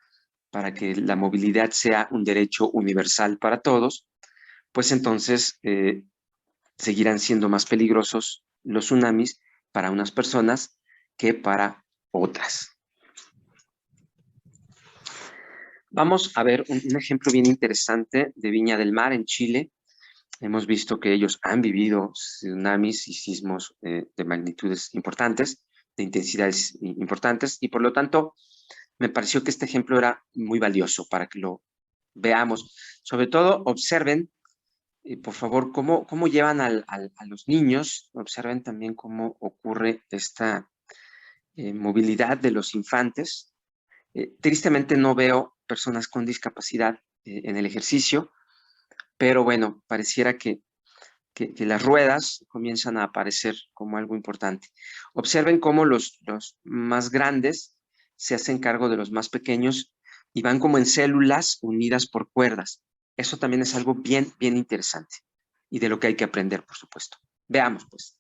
para que la movilidad sea un derecho universal para todos, pues entonces seguirán siendo más peligrosos los tsunamis para unas personas que para otras. Vamos a ver un ejemplo bien interesante de Viña del Mar en Chile. Hemos visto que ellos han vivido tsunamis y sismos de magnitudes importantes, de intensidades importantes, y por lo tanto me pareció que este ejemplo era muy valioso para que lo veamos. Sobre todo, observen, por favor, cómo llevan a los niños, observen también cómo ocurre esta movilidad de los infantes. Tristemente no veo personas con discapacidad en el ejercicio, pero bueno, pareciera que las ruedas comienzan a aparecer como algo importante. Observen cómo los más grandes se hacen cargo de los más pequeños y van como en células unidas por cuerdas. Eso también es algo bien, bien interesante y de lo que hay que aprender, por supuesto. Veamos, pues.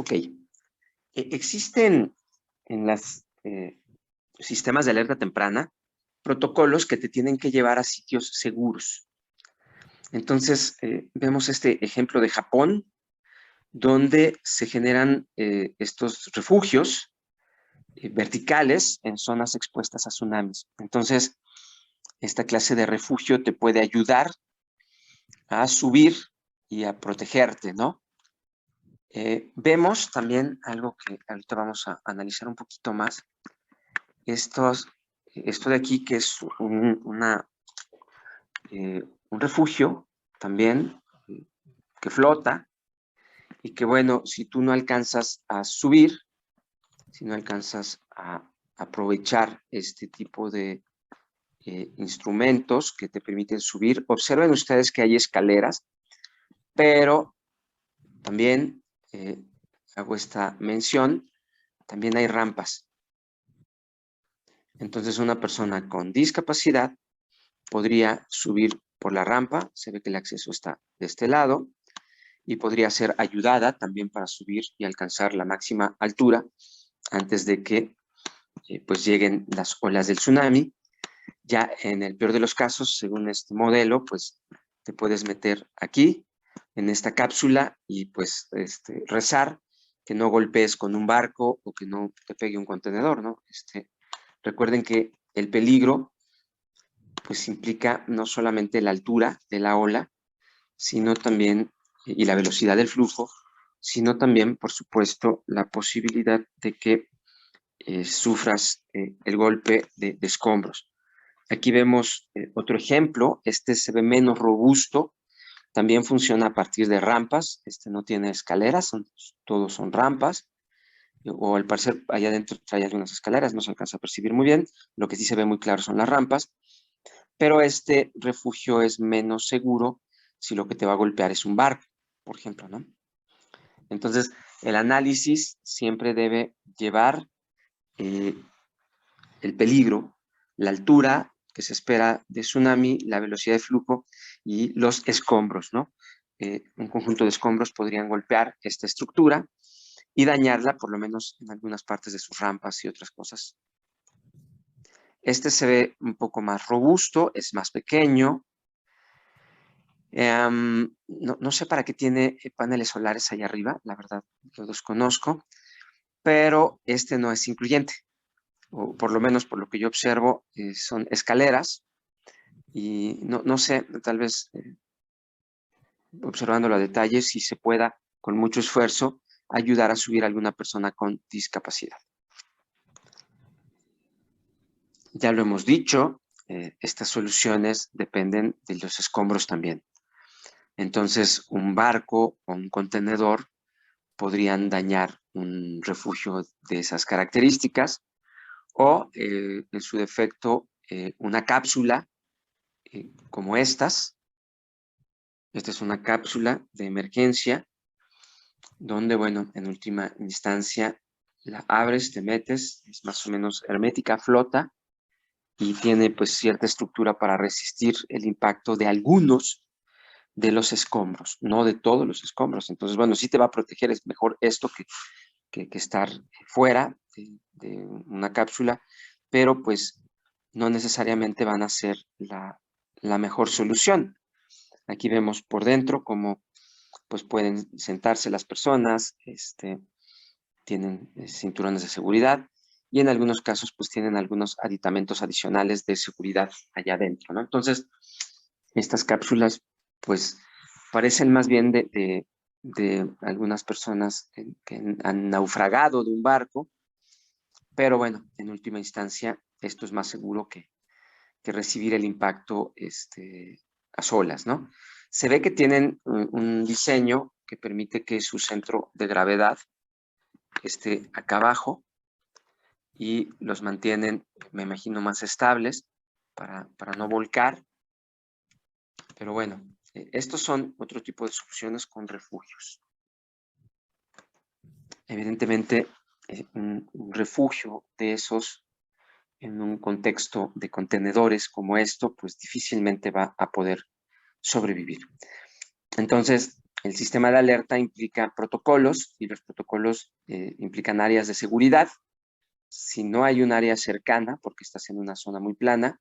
Ok. Existen en los sistemas de alerta temprana protocolos que te tienen que llevar a sitios seguros. Entonces, vemos este ejemplo de Japón, donde se generan estos refugios verticales en zonas expuestas a tsunamis. Entonces, esta clase de refugio te puede ayudar a subir y a protegerte, ¿no? Vemos también algo que ahorita vamos a analizar un poquito más. Esto de aquí, que es un refugio también que flota y que, bueno, si tú no alcanzas a subir, si no alcanzas a aprovechar este tipo de instrumentos que te permiten subir, observen ustedes que hay escaleras, pero también hago esta mención, también hay rampas. Entonces una persona con discapacidad podría subir por la rampa, se ve que el acceso está de este lado, y podría ser ayudada también para subir y alcanzar la máxima altura antes de que pues lleguen las olas del tsunami. Ya en el peor de los casos, según este modelo, pues te puedes meter aquí, en esta cápsula, y pues rezar que no golpees con un barco o que no te pegue un contenedor, ¿no? Recuerden que el peligro pues implica no solamente la altura de la ola, sino también, y la velocidad del flujo, sino también, por supuesto, la posibilidad de que sufras el golpe de escombros. Aquí vemos otro ejemplo, este se ve menos robusto, también funciona a partir de rampas, no tiene escaleras, todos son rampas, o al parecer allá adentro trae algunas escaleras, no se alcanza a percibir muy bien, lo que sí se ve muy claro son las rampas, pero este refugio es menos seguro si lo que te va a golpear es un barco, por ejemplo, ¿no? Entonces, el análisis siempre debe llevar el peligro, la altura que se espera de tsunami, la velocidad de flujo y los escombros, ¿no? Un conjunto de escombros podrían golpear esta estructura y dañarla, por lo menos en algunas partes de sus rampas y otras cosas. Este se ve un poco más robusto, es más pequeño. No sé para qué tiene paneles solares ahí arriba, la verdad lo desconozco, pero este no es incluyente, o por lo menos por lo que yo observo, son escaleras, y no sé, tal vez observándolo a detalle, si se pueda, con mucho esfuerzo, ayudar a subir a alguna persona con discapacidad. Ya lo hemos dicho, estas soluciones dependen de los escombros también. Entonces, un barco o un contenedor podrían dañar un refugio de esas características, o en su defecto una cápsula como estas. Esta es una cápsula de emergencia donde, bueno, en última instancia la abres, te metes, es más o menos hermética, flota y tiene pues cierta estructura para resistir el impacto de algunos de los escombros, no de todos los escombros. Entonces, bueno, sí te va a proteger, es mejor esto que estar fuera de una cápsula, pero pues no necesariamente van a ser la mejor solución. Aquí vemos por dentro cómo pues pueden sentarse las personas, tienen cinturones de seguridad y en algunos casos pues tienen algunos aditamentos adicionales de seguridad allá adentro, ¿no? Entonces, estas cápsulas pues parecen más bien de algunas personas que han naufragado de un barco, pero bueno, en última instancia esto es más seguro que recibir el impacto a solas, ¿no? Se ve que tienen un diseño que permite que su centro de gravedad esté acá abajo y los mantienen, me imagino, más estables para no volcar. Pero bueno, estos son otro tipo de soluciones con refugios. Evidentemente, un refugio de esos en un contexto de contenedores como esto, pues difícilmente va a poder sobrevivir. Entonces, el sistema de alerta implica protocolos y los protocolos implican áreas de seguridad. Si no hay un área cercana, porque estás en una zona muy plana,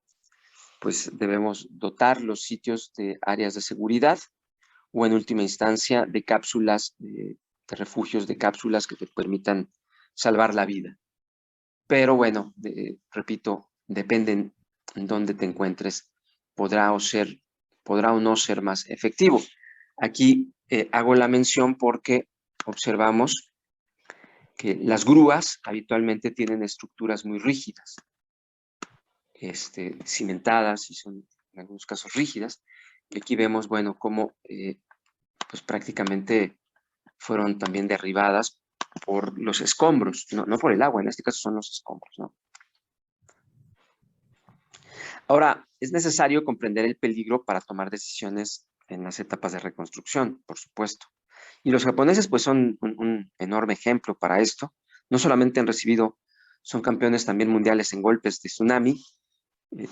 pues debemos dotar los sitios de áreas de seguridad o en última instancia de cápsulas, de refugios de cápsulas que te permitan salvar la vida. Pero bueno, repito, depende en dónde te encuentres, podrá o no ser más efectivo. Aquí hago la mención porque observamos que las grúas habitualmente tienen estructuras muy rígidas, cimentadas y son en algunos casos rígidas. Y aquí vemos, bueno, cómo pues prácticamente fueron también derribadas por los escombros, no por el agua, en este caso son los escombros, ¿no? Ahora, es necesario comprender el peligro para tomar decisiones en las etapas de reconstrucción, por supuesto. Y los japoneses pues son un enorme ejemplo para esto. No solamente han recibido, son campeones también mundiales en golpes de tsunami,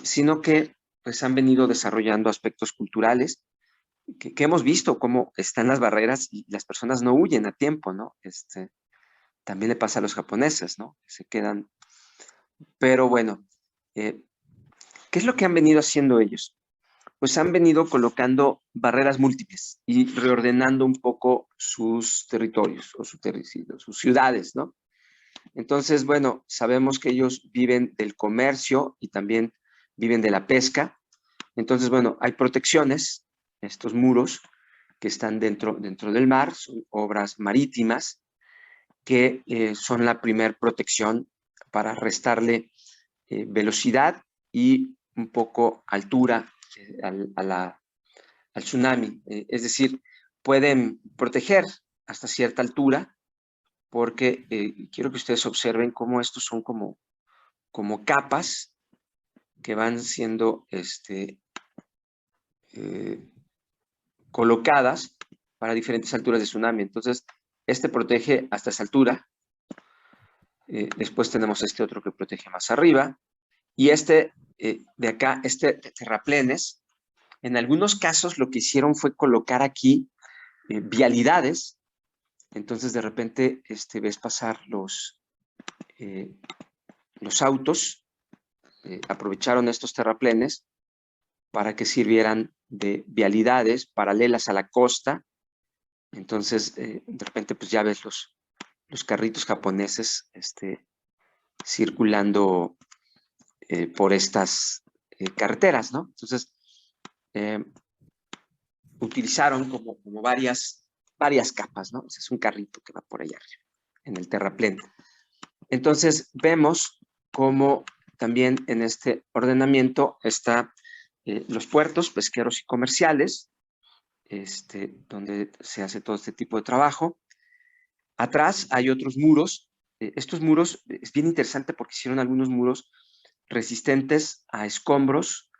sino que pues han venido desarrollando aspectos culturales que hemos visto cómo están las barreras y las personas no huyen a tiempo, ¿no? También le pasa a los japoneses, ¿no? Se quedan. Pero bueno, ¿qué es lo que han venido haciendo ellos? Pues han venido colocando barreras múltiples y reordenando un poco sus territorios o sus ciudades, ¿no? Entonces, bueno, sabemos que ellos viven del comercio y también viven de la pesca. Entonces, bueno, hay protecciones, estos muros que están dentro del mar, son obras marítimas que son la primer protección para restarle velocidad y un poco altura al tsunami. Es decir, pueden proteger hasta cierta altura porque quiero que ustedes observen cómo estos son como capas que van siendo colocadas para diferentes alturas de tsunami. Entonces, protege hasta esa altura. Después tenemos otro que protege más arriba. Y de acá, terraplenes, en algunos casos lo que hicieron fue colocar aquí vialidades. Entonces, de repente, ves pasar los autos, aprovecharon estos terraplenes para que sirvieran de vialidades paralelas a la costa. Entonces, de repente, pues ya ves los carritos japoneses circulando por estas carreteras, ¿no? Entonces, utilizaron como varias capas, ¿no? Es un carrito que va por allá arriba, en el terraplén. Entonces, vemos cómo también en este ordenamiento está los puertos pesqueros y comerciales, donde se hace todo este tipo de trabajo. Atrás hay otros muros. Estos muros es bien interesante porque hicieron algunos muros resistentes a escombros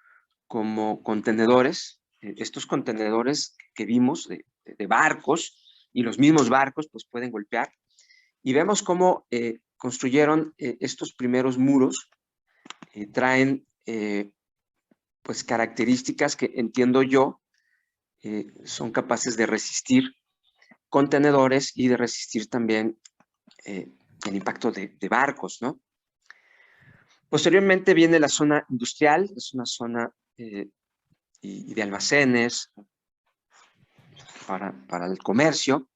como contenedores. Estos contenedores que vimos de barcos, y los mismos barcos pues pueden golpear. Y vemos cómo construyeron estos primeros muros. Traen pues características que entiendo yo son capaces de resistir contenedores y de resistir también el impacto de barcos, ¿no? Posteriormente viene la zona industrial, es una zona y de almacenes para el comercio.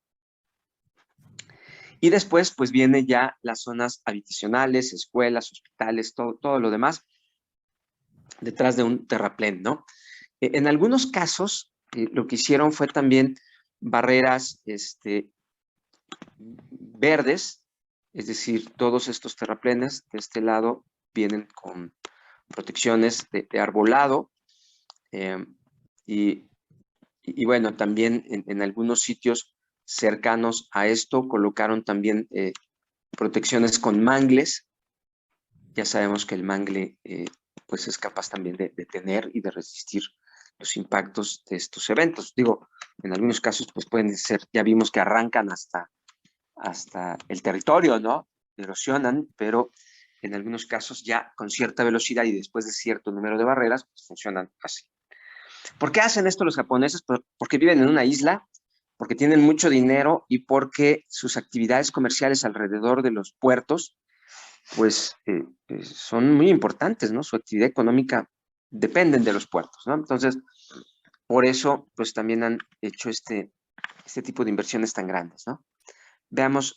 Y después pues viene ya las zonas habitacionales, escuelas, hospitales, todo lo demás detrás de un terraplén, ¿no? En algunos casos lo que hicieron fue también barreras verdes, es decir, todos estos terraplenes de este lado vienen con protecciones de arbolado y bueno, también en algunos sitios cercanos a esto colocaron también protecciones con mangles. Ya sabemos que el mangle pues es capaz también de detener y de resistir los impactos de estos eventos. Digo, en algunos casos pues pueden ser, ya vimos que arrancan hasta el territorio, ¿no? Erosionan, pero en algunos casos ya con cierta velocidad y después de cierto número de barreras, pues funcionan así. ¿Por qué hacen esto los japoneses? Porque viven en una isla porque tienen mucho dinero y porque sus actividades comerciales alrededor de los puertos, pues son muy importantes, ¿no? Su actividad económica dependen de los puertos, ¿no? Entonces, por eso, pues también han hecho este tipo de inversiones tan grandes, ¿no? Veamos,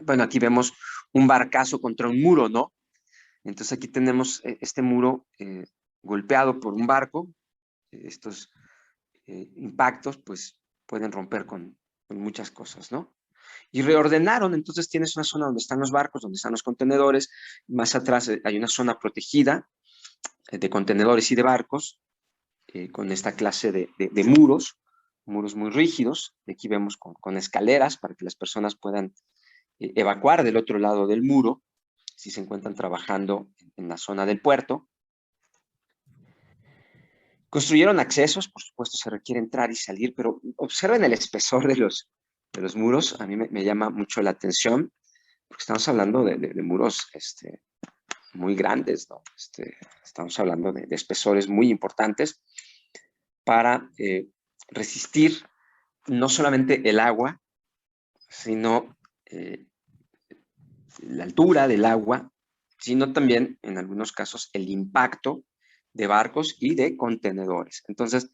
bueno, aquí vemos un barcazo contra un muro, ¿no? Entonces aquí tenemos este muro golpeado por un barco. Estos impactos, pues, pueden romper con muchas cosas, ¿no? Y reordenaron, entonces tienes una zona donde están los barcos, donde están los contenedores, más atrás hay una zona protegida de contenedores y de barcos, con esta clase de muros muy rígidos. Aquí vemos con escaleras para que las personas puedan evacuar del otro lado del muro si se encuentran trabajando en la zona del puerto. Construyeron accesos, por supuesto se requiere entrar y salir, pero observen el espesor de los muros. A mí me llama mucho la atención, porque estamos hablando de muros muy grandes, ¿no? Estamos hablando de espesores muy importantes para resistir no solamente el agua, sino la altura del agua, sino también, en algunos casos, el impacto de barcos y de contenedores. Entonces,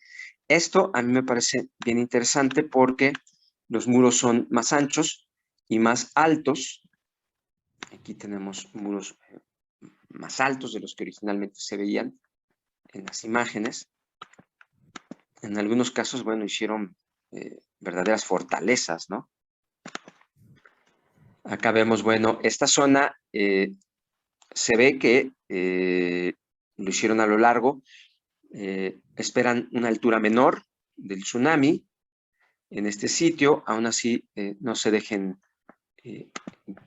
esto a mí me parece bien interesante porque los muros son más anchos y más altos. Aquí tenemos muros más altos de los que originalmente se veían en las imágenes. En algunos casos, bueno, hicieron verdaderas fortalezas, ¿no? Acá vemos, bueno, esta zona se ve que lo hicieron a lo largo. Esperan una altura menor del tsunami en este sitio. Aún así, no se dejen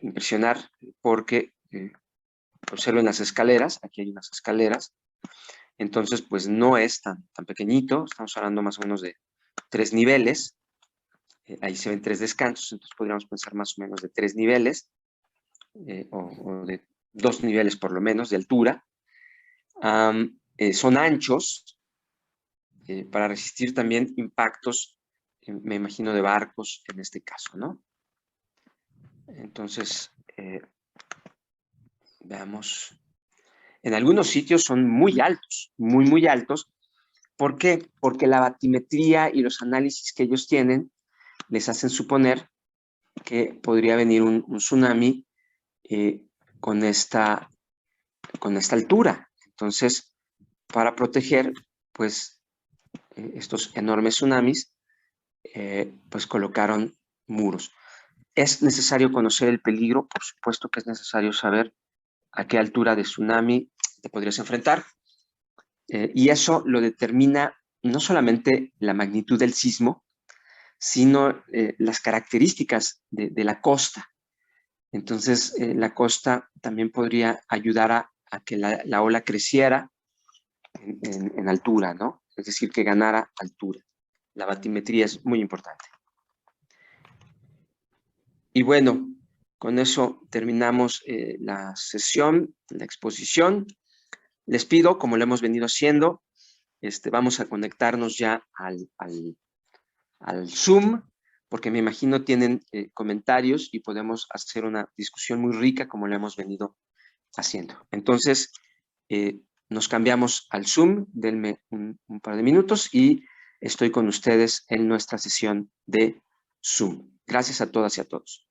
impresionar porque observen las escaleras. Aquí hay unas escaleras. Entonces, pues no es tan pequeñito. Estamos hablando más o menos de 3 niveles. Ahí se ven 3 descansos, entonces podríamos pensar más o menos de 3 niveles, o de 2 niveles por lo menos de altura. Son anchos para resistir también impactos, me imagino, de barcos en este caso, ¿no? Entonces, veamos. En algunos sitios son muy altos, muy altos. ¿Por qué? Porque la batimetría y los análisis que ellos tienen les hacen suponer que podría venir un tsunami con esta altura. Entonces, para proteger, pues, estos enormes tsunamis, pues colocaron muros. ¿Es necesario conocer el peligro? Por supuesto que es necesario saber a qué altura de tsunami te podrías enfrentar. Y eso lo determina no solamente la magnitud del sismo, sino las características de la costa. Entonces, la costa también podría ayudar a que la ola creciera en altura, ¿no? Es decir, que ganara altura. La batimetría es muy importante. Y bueno, con eso terminamos la sesión, la exposición. Les pido, como lo hemos venido haciendo, vamos a conectarnos ya al Zoom, porque me imagino tienen comentarios y podemos hacer una discusión muy rica como lo hemos venido haciendo. Entonces, nos cambiamos al Zoom, denme un par de minutos y estoy con ustedes en nuestra sesión de Zoom. Gracias a todas y a todos.